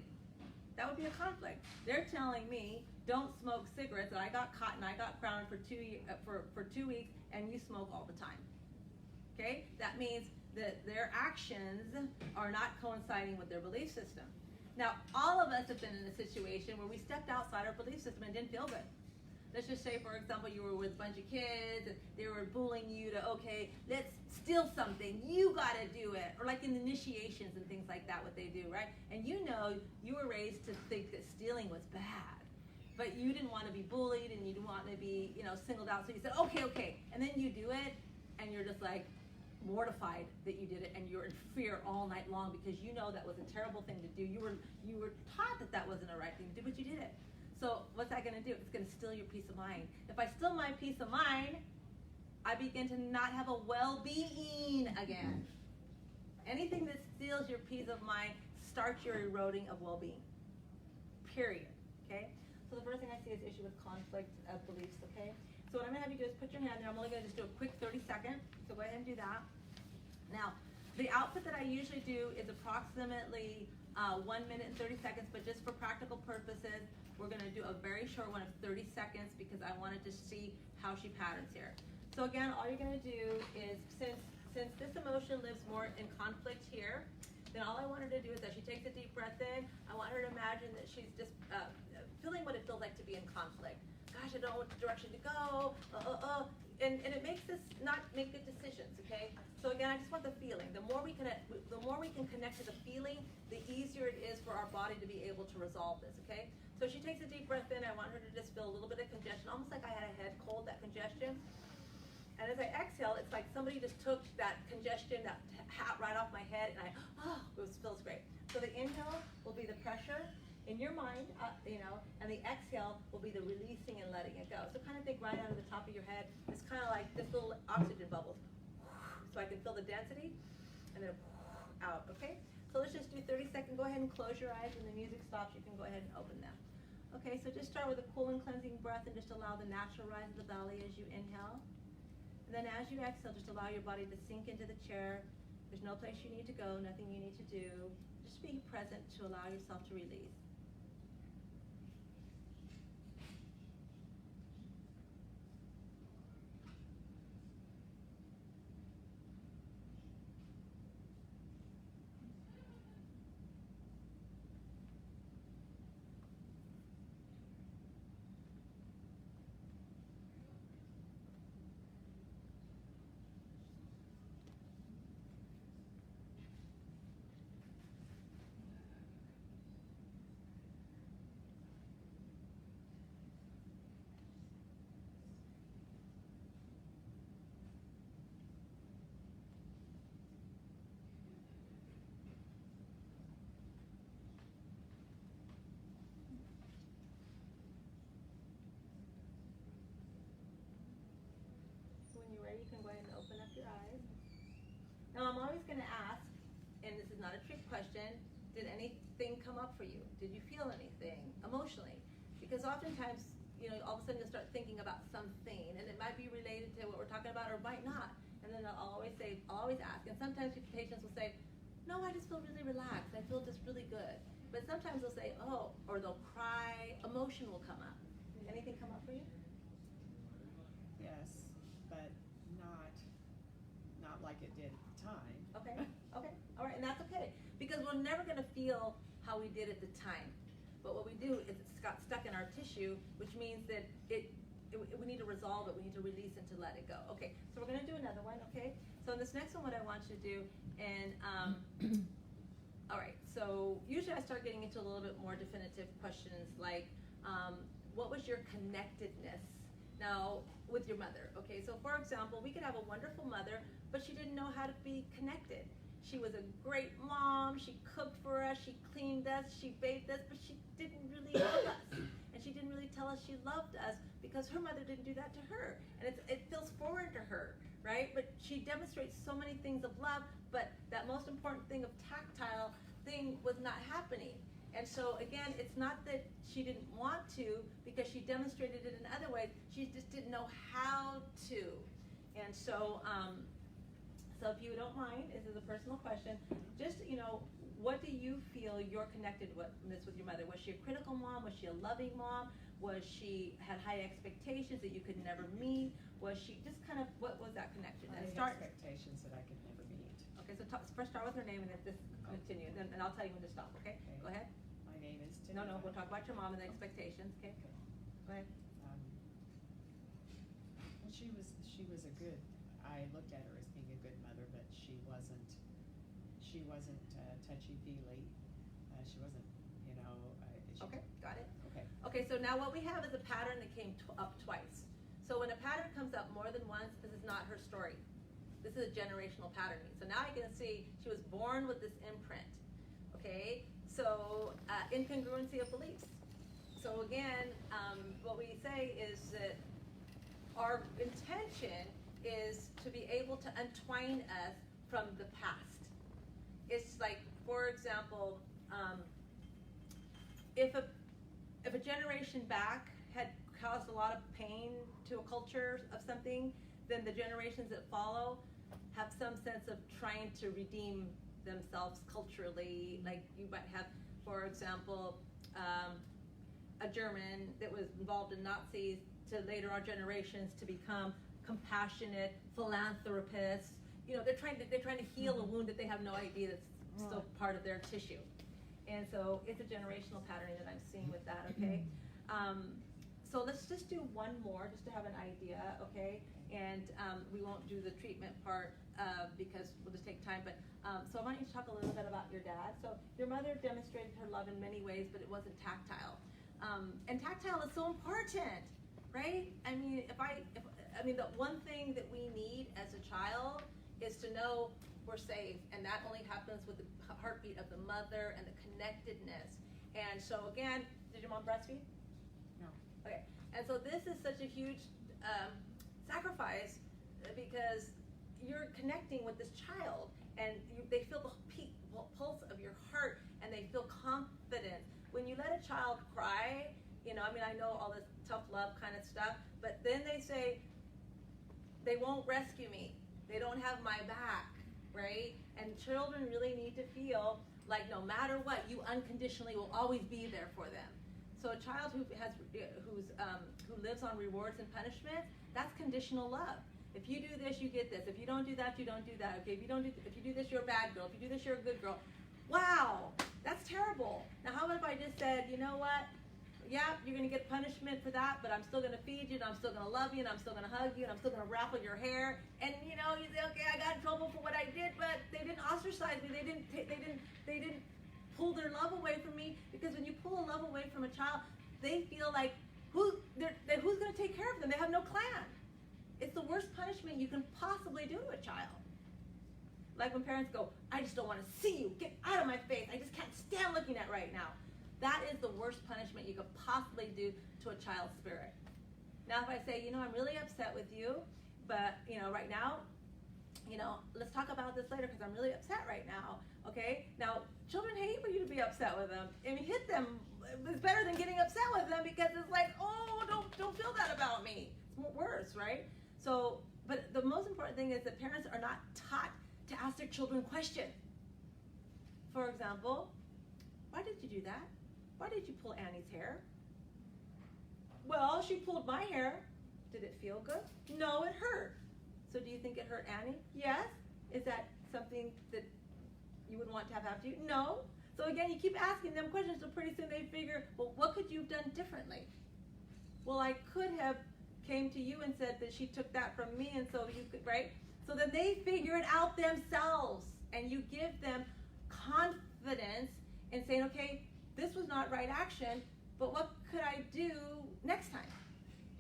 That would be a conflict. They're telling me, don't smoke cigarettes, and I got caught and I got crowned for 2 weeks, and you smoke all the time. Okay? That means that their actions are not coinciding with their belief system. Now, all of us have been in a situation where we stepped outside our belief system and didn't feel good. Let's just say, for example, you were with a bunch of kids and they were bullying you to, okay, let's steal something. You got to do it. Or like in initiations and things like that, what they do, right? And you know you were raised to think that stealing was bad. But you didn't want to be bullied and you didn't want to be, singled out. So you said, okay. And then you do it and you're just like mortified that you did it, and you're in fear all night long because you know that was a terrible thing to do. You were taught that wasn't a right thing to do, but you did it. So what's that going to do? It's going to steal your peace of mind. If I steal my peace of mind, I begin to not have a well-being again. Anything that steals your peace of mind starts your eroding of well-being. Period. Okay? So the first thing I see is issue with conflict of beliefs, okay? So what I'm going to have you do is put your hand there. I'm only going to just do a quick 30 second. So go ahead and do that. Now, the output that I usually do is approximately 1 minute and 30 seconds, but just for practical purposes, we're going to do a very short one of 30 seconds because I wanted to see how she patterns here. So again, all you're going to do is, since this emotion lives more in conflict here, then all I want her to do is as she takes a deep breath in, I want her to imagine that she's just feeling what it feels like to be in conflict. Gosh, I don't know what direction to go, and it makes us not make good decisions, okay? So again, I just want the feeling. The more we can connect to the feeling, the easier it is for our body to be able to resolve this, okay? So she takes a deep breath in. I want her to just feel a little bit of congestion, almost like I had a head cold, that congestion. And as I exhale, it's like somebody just took that congestion, that hat right off my head, and it feels great. So the inhale will be the pressure in your mind, and the exhale will be the releasing and letting it go. So kind of think right out of the top of your head. It's kind of like this little oxygen bubbles. So I can feel the density, and then out, okay? So let's just do 30 seconds. Go ahead and close your eyes. When the music stops, you can go ahead and open them. Okay, so just start with a cool and cleansing breath and just allow the natural rise of the belly as you inhale. And then as you exhale, just allow your body to sink into the chair. There's no place you need to go, nothing you need to do. Just be present to allow yourself to release. Now I'm always going to ask, and this is not a trick question, did anything come up for you? Did you feel anything emotionally? Because oftentimes, all of a sudden you'll start thinking about something, and it might be related to what we're talking about, or might not. And then I'll always ask. And sometimes patients will say, no, I just feel really relaxed. I feel just really good. But sometimes they'll say, oh, or they'll cry. Emotion will come up. Anything come up for you? Yes, but not like it did at the time. Okay, okay, all right, and that's okay. Because we're never going to feel how we did at the time. But what we do is it's got stuck in our tissue, which means that we need to resolve it. We need to release and to let it go. Okay, so we're going to do another one, okay? So in this next one, what I want you to do, and all right, so usually I start getting into a little bit more definitive questions like, what was your connectedness now with your mother? Okay, so for example, we could have a wonderful mother, but she didn't know how to be connected. She was a great mom, she cooked for us, she cleaned us, she bathed us, but she didn't really love us. And she didn't really tell us she loved us because her mother didn't do that to her. And it feels foreign to her, right? But she demonstrates so many things of love, but that most important thing of tactile thing was not happening. And so again, it's not that she didn't want to, because she demonstrated it in other ways, she just didn't know how to. And so, so if you don't mind, this is a personal question, just, what do you feel you're connected with your mother? Was she a critical mom? Was she a loving mom? Was she had high expectations that you could never meet? Was she just kind of, what was that connection? I had expectations that I could never meet. Okay, so first start with her name and then just continue, and I'll tell you when to stop, okay? Go ahead. My name is No, we'll talk about your mom and the expectations, okay? Go ahead. Well, she was a good, I looked at her as being a good mother, but she wasn't touchy-feely. She wasn't, Okay, got it. Okay. Okay, so now what we have is a pattern that came up twice. So when a pattern comes up more than once, this is not her story. This is a generational patterning. So now I can see she was born with this imprint. Okay, so incongruency of beliefs. So again, what we say is that our intention is to be able to untwine us from the past. It's like, for example, if a generation back had caused a lot of pain to a culture of something, then the generations that follow have some sense of trying to redeem themselves culturally. Like you might have, for example, a German that was involved in Nazis to later our generations to become compassionate philanthropists. They're trying to heal a wound that they have no idea that's still part of their tissue. And so it's a generational pattern that I'm seeing with that, okay? So let's just do one more just to have an idea, okay? And we won't do the treatment part because we'll just take time. But so I want you to talk a little bit about your dad. So your mother demonstrated her love in many ways, but it wasn't tactile. And tactile is so important, right? I mean, the one thing that we need as a child is to know we're safe, and that only happens with the heartbeat of the mother and the connectedness. And so again, did your mom breastfeed? No. Okay, and so this is such a huge sacrifice because you're connecting with this child, and they feel the pulse of your heart, and they feel confident. When you let a child cry, I know all this tough love kind of stuff, but then they say, they won't rescue me. They don't have my back, right? And children really need to feel like no matter what, you unconditionally will always be there for them. So a child who lives on rewards and punishment, that's conditional love. If you do this, you get this. If you don't do that, you don't do that. Okay, if you do this, you're a bad girl. If you do this, you're a good girl. Wow, that's terrible. Now, how about if I just said, you know what? Yeah, you're going to get punishment for that, but I'm still going to feed you, and I'm still going to love you, and I'm still going to hug you, and I'm still going to raffle your hair. And you say, okay, I got in trouble for what I did, but they didn't ostracize me. They didn't pull their love away from me, because when you pull a love away from a child, they feel like who's going to take care of them? They have no clan. It's the worst punishment you can possibly do to a child. Like when parents go, I just don't want to see you. Get out of my face. I just can't stand looking at right now. That is the worst punishment you could possibly do to a child's spirit. Now, if I say, I'm really upset with you, but, right now, let's talk about this later because I'm really upset right now. Okay? Now, children hate for you to be upset with them. I mean, hit them is better than getting upset with them because it's like, oh, don't feel that about me. It's worse, right? So, but the most important thing is that parents are not taught to ask their children questions. For example, why did you do that? Why did you pull Annie's hair? Well, she pulled my hair. Did it feel good? No, it hurt. So do you think it hurt Annie? Yes. Is that something that you would want to have happen to you? No. So again, you keep asking them questions, so pretty soon they figure, well, what could you have done differently? Well, I could have came to you and said that she took that from me, and so you could, right? So that they figure it out themselves, and you give them confidence in saying, okay, this was not right action, but what could I do next time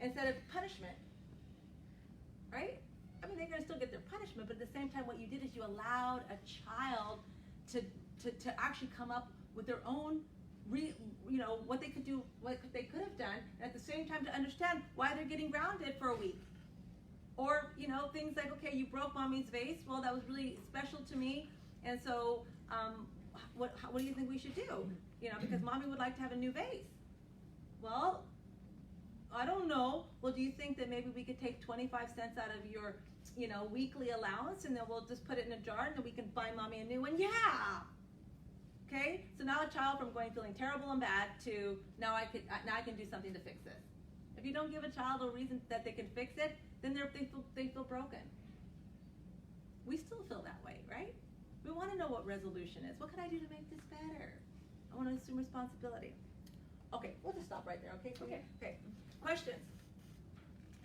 instead of punishment, right? I mean, they're going to still get their punishment, but at the same time, what you did is you allowed a child to actually come up with their own, what they could do, what they could have done, and at the same time to understand why they're getting grounded for a week. Or, things like, okay, you broke mommy's vase. Well, that was really special to me, and so what do you think we should do? Because mommy would like to have a new vase. Well, I don't know. Well, do you think that maybe we could take 25 cents out of your, weekly allowance, and then we'll just put it in a jar, and then we can buy mommy a new one? Yeah. Okay. So now a child from feeling terrible and bad to now I can do something to fix this. If you don't give a child a reason that they can fix it, then they feel broken. We still feel that way, right? We want to know what resolution is. What can I do to make this better? I want to assume responsibility. Okay, we'll just stop right there, okay? Okay. Questions?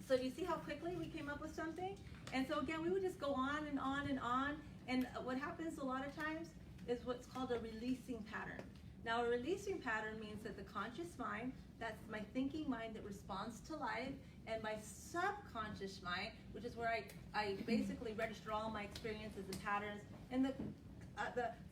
So do you see how quickly we came up with something? And so again, we would just go on and on and on. And what happens a lot of times is what's called a releasing pattern. Now, a releasing pattern means that the conscious mind, that's my thinking mind that responds to life, and my subconscious mind, which is where I basically register all my experiences and patterns, and the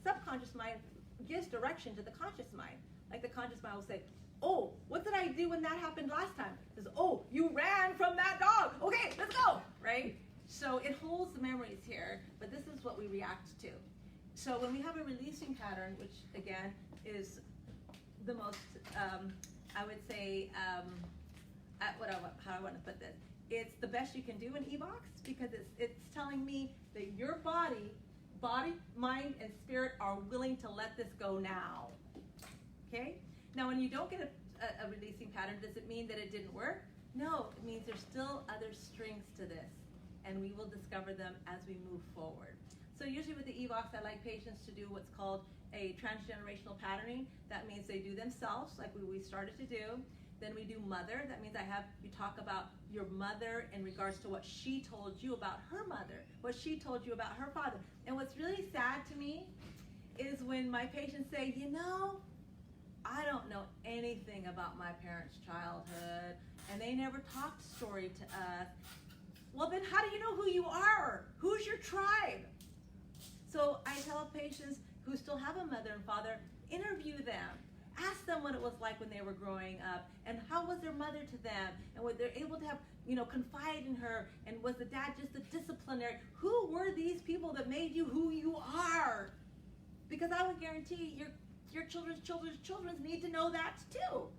subconscious mind gives direction to the conscious mind. Like the conscious mind will say, oh, what did I do when that happened last time? It says, oh, you ran from that dog. Okay, let's go, right? So it holds the memories here, but this is what we react to. So when we have a releasing pattern, which again is the most, I would say, how I want to put this, it's the best you can do in EVOX because it's telling me that your body, mind, and spirit are willing to let this go now. Okay? Now, when you don't get a releasing pattern, does it mean that it didn't work? No, it means there's still other strings to this, and we will discover them as we move forward. So usually with the EVOX, I like patients to do what's called a transgenerational patterning. That means they do themselves, like we started to do. Then we do mother. That means you talk about your mother in regards to what she told you about her mother, what she told you about her father. And what's really sad to me is when my patients say, I don't know anything about my parents' childhood, and they never talked story to us. Well, then how do you know who you are? Who's your tribe? So I tell patients who still have a mother and father, interview them. Ask them what it was like when they were growing up, and how was their mother to them, and were they able to have, confide in her, and was the dad just a disciplinary? Who were these people that made you who you are? Because I would guarantee your children's need to know that too.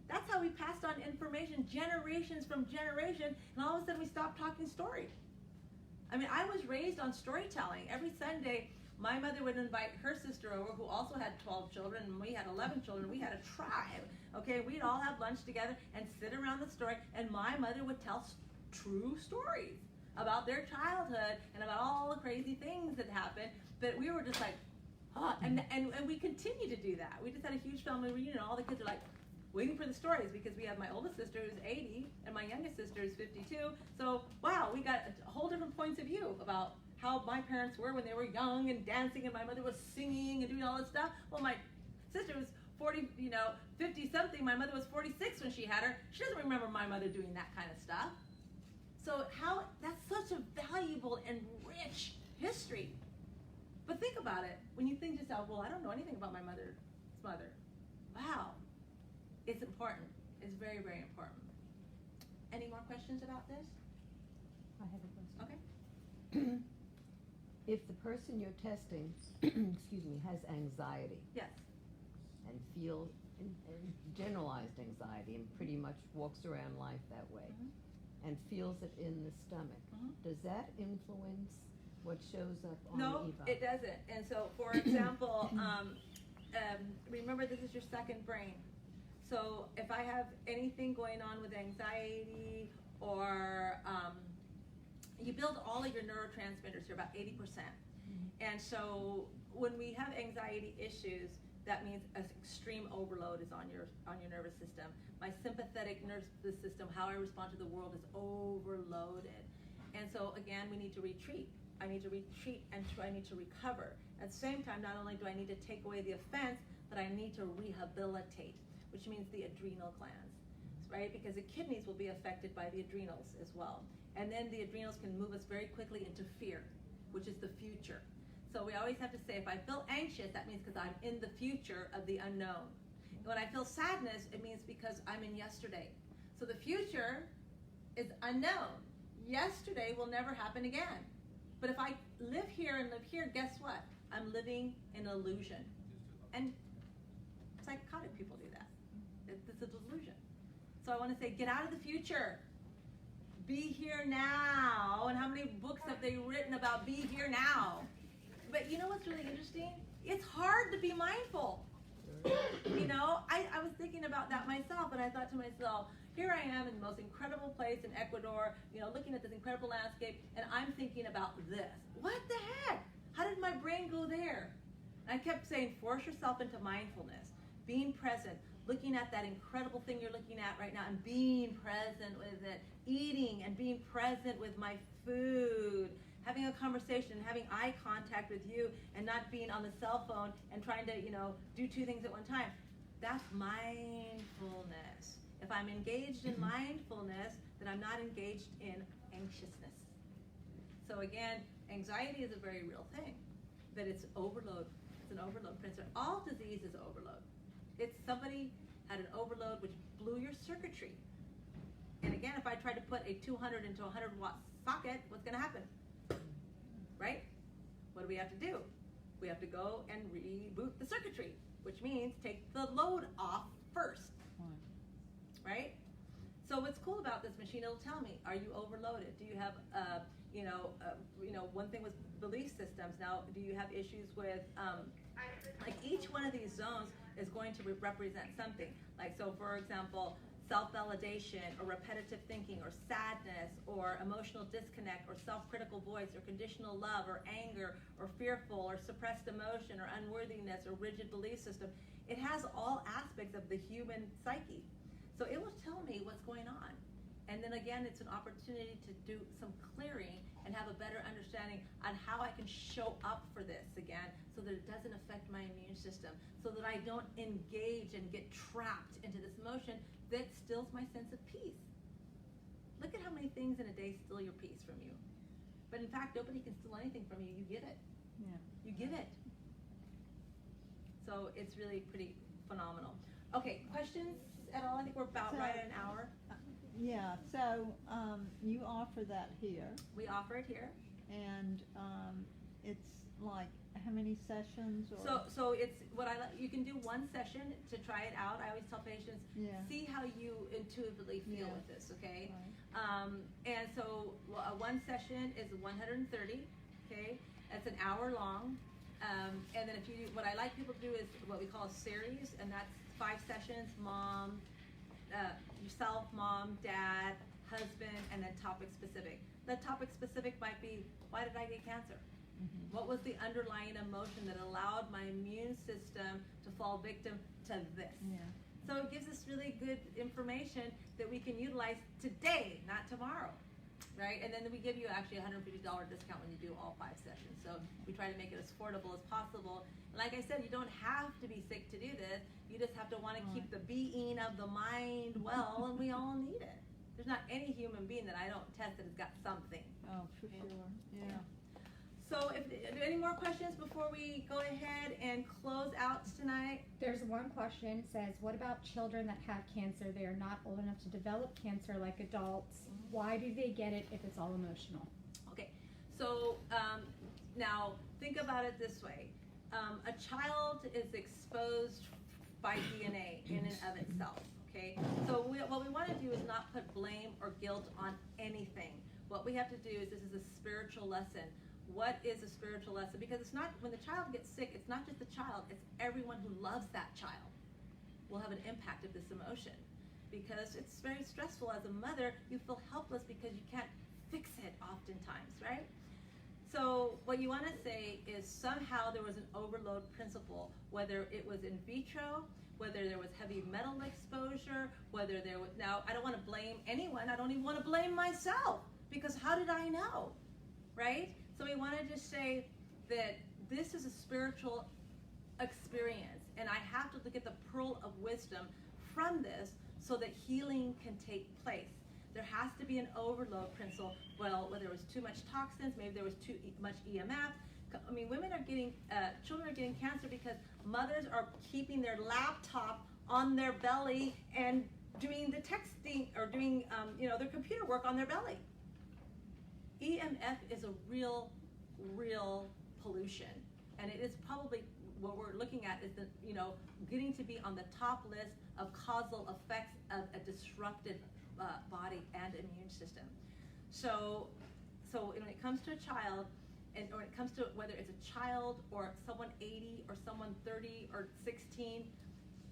That's how we passed on information generations from generation, and all of a sudden we stopped talking stories. I mean, I was raised on storytelling. Every Sunday, my mother would invite her sister over, who also had 12 children, and we had 11 children. We had a tribe, okay? We'd all have lunch together and sit around the story, and my mother would tell true stories about their childhood and about all the crazy things that happened. But we were just like, and we continue to do that. We just had a huge family reunion. All the kids are like waiting for the stories because we have my oldest sister who's 80 and my youngest sister is 52. So, wow, we got a whole different points of view about how my parents were when they were young and dancing, and my mother was singing and doing all this stuff. Well, my sister was 50 something. My mother was 46 when she had her. She doesn't remember my mother doing that kind of stuff. So that's such a valuable and rich history. But think about it. When you think just well, I don't know anything about my mother's mother. Wow. It's important. It's very, very important. Any more questions about this? I have a question. Okay. If the person you're testing, excuse me, has anxiety Yes. and feels and generalized anxiety and pretty much walks around life that way and feels it in the stomach, does that influence what shows up on No, the eval? it doesn't. And so, for example, remember this is your second brain. So if I have anything going on with anxiety or you build all of your neurotransmitters here, about 80%. And so when we have anxiety issues, that means an extreme overload is on your nervous system. My sympathetic nervous system, how I respond to the world, is overloaded. And so again, we need to retreat. I need to retreat and I need to recover. At the same time, not only do I need to take away the offense, but I need to rehabilitate, which means the adrenal glands, right? Because the kidneys will be affected by the adrenals as well. And then the adrenals can move us very quickly into fear, which is the future. So we always have to say, if I feel anxious, that means because I'm in the future of the unknown. And when I feel sadness, it means because I'm in yesterday. So the future is unknown. Yesterday will never happen again. But if I live here and live here, guess what? I'm living in illusion. And psychotic people do that. It's a delusion. So I want to say, get out of the future. Be here now. And how many books have they written about be here now? But you know what's really interesting? It's hard to be mindful. You know, I was thinking about that myself, and I thought to myself, here I am in the most incredible place in Ecuador, you know, looking at this incredible landscape, and I'm thinking about this. What the heck? How did my brain go there? And I kept saying, force yourself into mindfulness, being present, looking at that incredible thing you're looking at right now and being present with it, eating and being present with my food, having a conversation, having eye contact with you and not being on the cell phone and trying to, you know, do two things at one time. That's mindfulness. If I'm engaged in mindfulness, then I'm not engaged in anxiousness. So again, anxiety is a very real thing, that it's overload. It's an overload principle. All disease is overload. It's somebody had an overload which blew your circuitry. And again, if I try to put a 200 into a 100 watt socket, what's going to happen? Right? What do we have to do? We have to go and reboot the circuitry, which means take the load off first. Right? So what's cool about this machine, it'll tell me, are you overloaded? Do you have, one thing was belief systems. Now, do you have issues with, like each one of these zones is going to represent something. Like, so for example, self-validation or repetitive thinking or sadness or emotional disconnect or self-critical voice or conditional love or anger or fearful or suppressed emotion or unworthiness or rigid belief system. It has all aspects of the human psyche. So it will tell me what's going on. And then again, it's an opportunity to do some clearing and have a better understanding on how I can show up for this again so that it doesn't affect my immune system, so that I don't engage and get trapped into this emotion that stills my sense of peace. Look at how many things in a day steal your peace from you. But in fact, nobody can steal anything from you. You give it. Yeah. You give it. So it's really pretty phenomenal. Okay, questions at all? I think we're about right at an hour. Yeah, so you offer that here, We offer it here. and it's like how many sessions? Or So it's what you can do one session to try it out. I always tell patients, Yeah. see how you intuitively feel Yeah. with this, okay? Right. And so one session is 130, okay? That's an hour long. And then what I like people to do is what we call a series, and that's 5 sessions, mom, yourself, mom, dad, husband, and then topic specific. The topic specific might be, why did I get cancer? Mm-hmm. What was the underlying emotion that allowed my immune system to fall victim to this? Yeah. So it gives us really good information that we can utilize today, not tomorrow, right? And then we give you actually a $150 discount when you do all 5 sessions. So we try to make it as affordable as possible. And like I said, you don't have to be sick to do this. You just have to want to keep the being of the mind well, and we all need it. There's not any human being that I don't test that has got something. Oh, for sure. Yeah. So any more questions before we go ahead and close out tonight? There's one question, says, what about children that have cancer? They are not old enough to develop cancer like adults. Why do they get it if it's all emotional? Okay, so Now, think about it this way. A child is exposed by DNA in and of itself, okay? So what we want to do is not put blame or guilt on anything. What we have to do is, this is a spiritual lesson. What is a spiritual lesson? Because it's not, when the child gets sick, it's not just the child, it's everyone who loves that child will have an impact of this emotion. Because it's very stressful as a mother, you feel helpless because you can't fix it oftentimes, right? So what you want to say is, somehow there was an overload principle, whether it was in vitro, whether there was heavy metal exposure, whether there was, now I don't want to blame anyone, I don't even want to blame myself, because how did I know, right? So we want to just say that this is a spiritual experience, and I have to look at the pearl of wisdom from this so that healing can take place. There has to be an overload principle. Well, whether it was too much toxins, maybe there was too much EMF. I mean, women are getting, children are getting cancer because mothers are keeping their laptop on their belly and doing the texting, or doing, their computer work on their belly. EMF is a real pollution, and it is probably what we're looking at is the, getting to be on the top list of causal effects of a disrupted body and immune system. So when it comes to a child, or when it comes to whether it's a child or someone 80 or someone 30 or 16,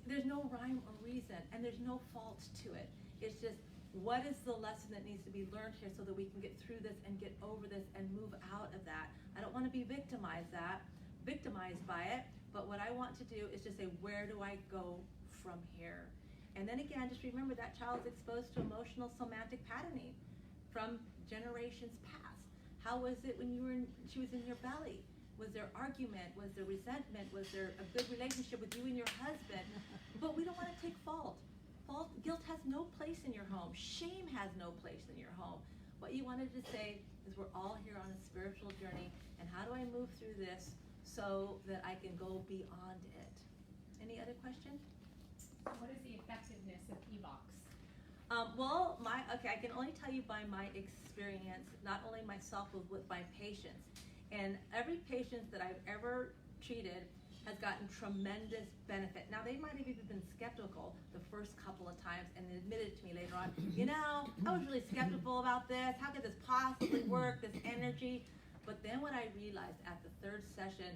there's no rhyme or reason, and there's no fault to it. It's just, what is the lesson that needs to be learned here so that we can get through this and get over this and move out of that? I don't want to be victimized by it, but what I want to do is just say, where do I go from here? And then again, just remember that child's exposed to emotional somatic patterning from generations past. How was it when she was in your belly? Was there argument? Was there resentment? Was there a good relationship with you and your husband? But we don't want to take fault. Guilt has no place in your home. Shame has no place in your home. What you wanted to say is, we're all here on a spiritual journey, and how do I move through this so that I can go beyond it? Any other questions? What is the effectiveness of EVOX? I can only tell you by my experience, not only myself, but with my patients. And every patient that I've ever treated has gotten tremendous benefit. Now, they might have even been skeptical the first couple of times and admitted to me later on, I was really skeptical about this. How could this possibly work, this energy? But then what I realized at the third session,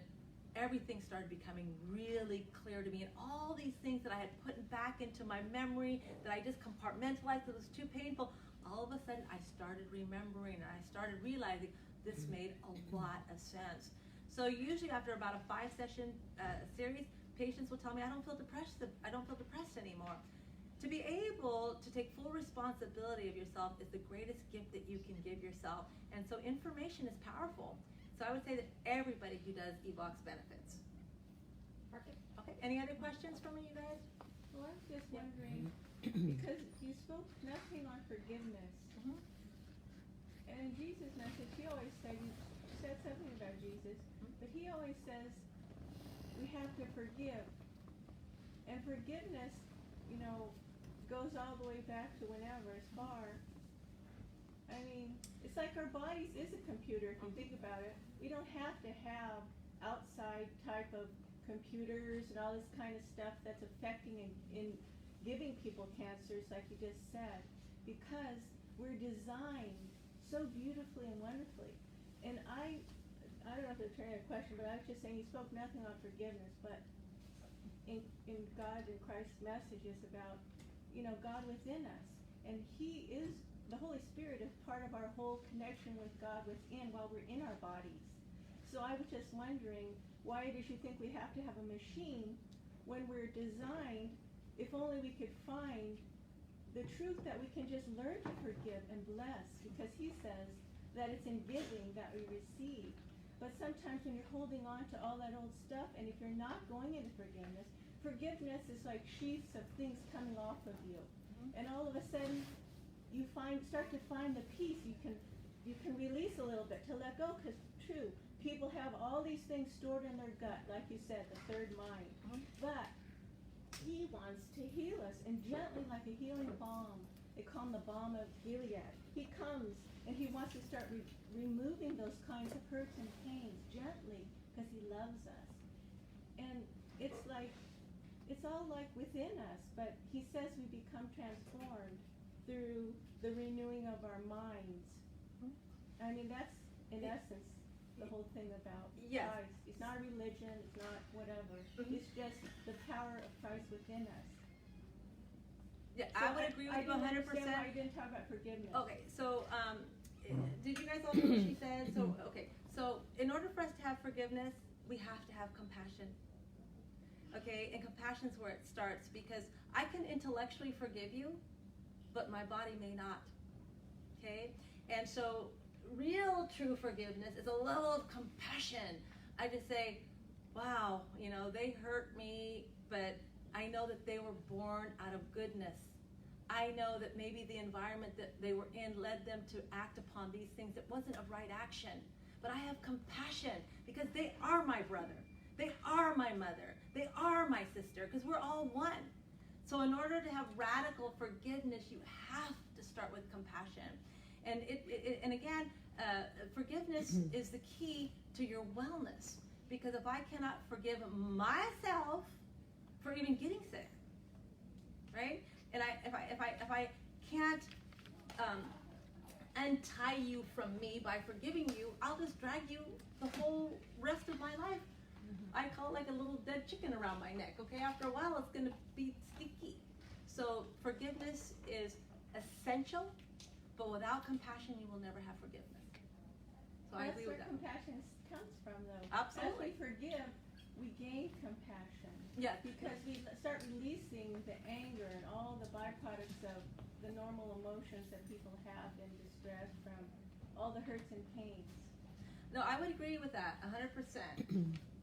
everything started becoming really clear to me, and all these things that I had put back into my memory that I just compartmentalized, it was too painful, all of a sudden I started remembering, and I started realizing this made a lot of sense. So usually after about a 5-session series, patients will tell me, I don't feel depressed anymore. To be able to take full responsibility of yourself is the greatest gift that you can give yourself, and so information is powerful. So I would say that everybody who does EVOX benefits. Perfect. Okay, any other questions from you guys? Well, I was just Yeah. wondering, because you spoke nothing on forgiveness. Mhm. And in Jesus' message, he always said, you said something about Jesus, but he always says we have to forgive. And forgiveness, goes all the way back to whenever, as far. I mean, it's like our bodies is a computer, if you think about it. We don't have to have outside type of computers and all this kind of stuff that's affecting in giving people cancers, like you just said, because we're designed so beautifully and wonderfully. And I don't know if it's turning a question, but I was just saying, you spoke nothing on forgiveness, but in God and Christ's message is about, God within us. And he is, the Holy Spirit is part of our whole connection with God within while we're in our bodies. So I was just wondering, why did you think we have to have a machine when we're designed, if only we could find the truth that we can just learn to forgive and bless, because he says that it's in giving that we receive. But sometimes when you're holding on to all that old stuff, and if you're not going into forgiveness is like sheaths of things coming off of you. And all of a sudden, you start to find the peace. You can release a little bit to let go, because true, people have all these things stored in their gut, like you said, the third mind. But he wants to heal us, and gently, like a healing balm, they call him the balm of Gilead. He comes and he wants to start removing those kinds of hurts and pains gently because he loves us. And it's like, it's all like within us, but he says we become transformed through the renewing of our minds. I mean, that's, in essence, the whole thing about Yes. Christ. It's not a religion, it's not whatever. Mhm. It's just the power of Christ within us. Yeah, So I would agree with you 100%. I didn't understand why you didn't talk about forgiveness. Okay, so, did you guys all hear what she said? So, okay, so in order for us to have forgiveness, we have to have compassion. Okay, and compassion is where it starts, because I can intellectually forgive you, but my body may not. Okay, and so real true forgiveness is a level of compassion. I just say, wow, you know, they hurt me, but I know that they were born out of goodness. I know that maybe the environment that they were in led them to act upon these things that wasn't a right action. But I have compassion because they are my brother. They are my mother. They are my sister, because we're all one. So in order to have radical forgiveness, you have to start with compassion. And and again, forgiveness is the key to your wellness. Because if I cannot forgive myself for even getting sick, right? And if I can't untie you from me by forgiving you, I'll just drag you the whole rest of my life. I call it like a little dead chicken around my neck. Okay, after a while, it's gonna be sticky. So forgiveness is essential, but without compassion, you will never have forgiveness. So I agree with that. That's where compassion comes from, though. Absolutely. As we forgive, we gain compassion. Yeah. Because we start releasing the anger and all the byproducts of the normal emotions that people have in distress from all the hurts and pains. No, I would agree with that 100%.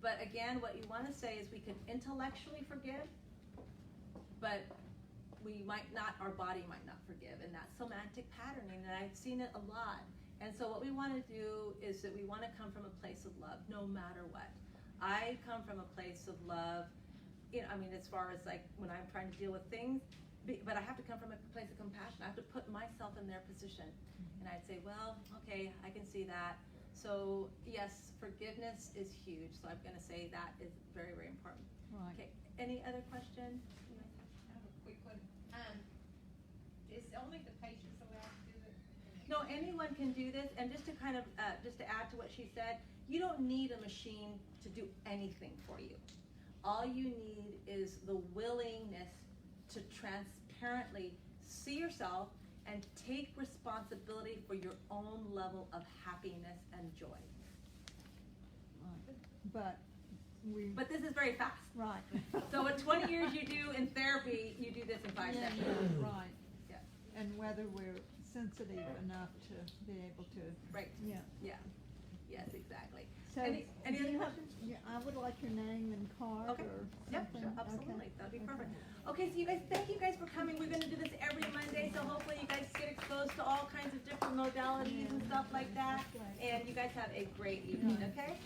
But again, what you want to say is we can intellectually forgive, but we might not, our body might not forgive, and that's semantic patterning, and I've seen it a lot. And so what we want to do is that we want to come from a place of love, no matter what. I come from a place of love, you know, I mean, as far as like when I'm trying to deal with things, but I have to come from a place of compassion. I have to put myself in their position. And I'd say, well, okay, I can see that. So yes, forgiveness is huge. So I'm going to say that is very, very important. Right. Okay, any other question? I have a quick one. Is only the patients allowed to do it? No, anyone can do this. And just to kind of, just to add to what she said, you don't need a machine to do anything for you. All you need is the willingness to transparently see yourself and take responsibility for your own level of happiness and joy. Right. But this is very fast. Right. So what 20 years you do in therapy, you do this in 5 Yeah, sessions. yeah, right. Yeah. And whether we're sensitive enough to be able to. Right. Yeah. Yeah. Yes, exactly. So, Any do other you have, questions? yeah, I would like your name and card Okay. or Yep, something. sure, absolutely. Okay. That'd be Okay. perfect. Okay, so you guys, thank you guys for coming. We're going to do this every Monday, so hopefully you guys get exposed to all kinds of different modalities and stuff like that. And you guys have a great evening, okay?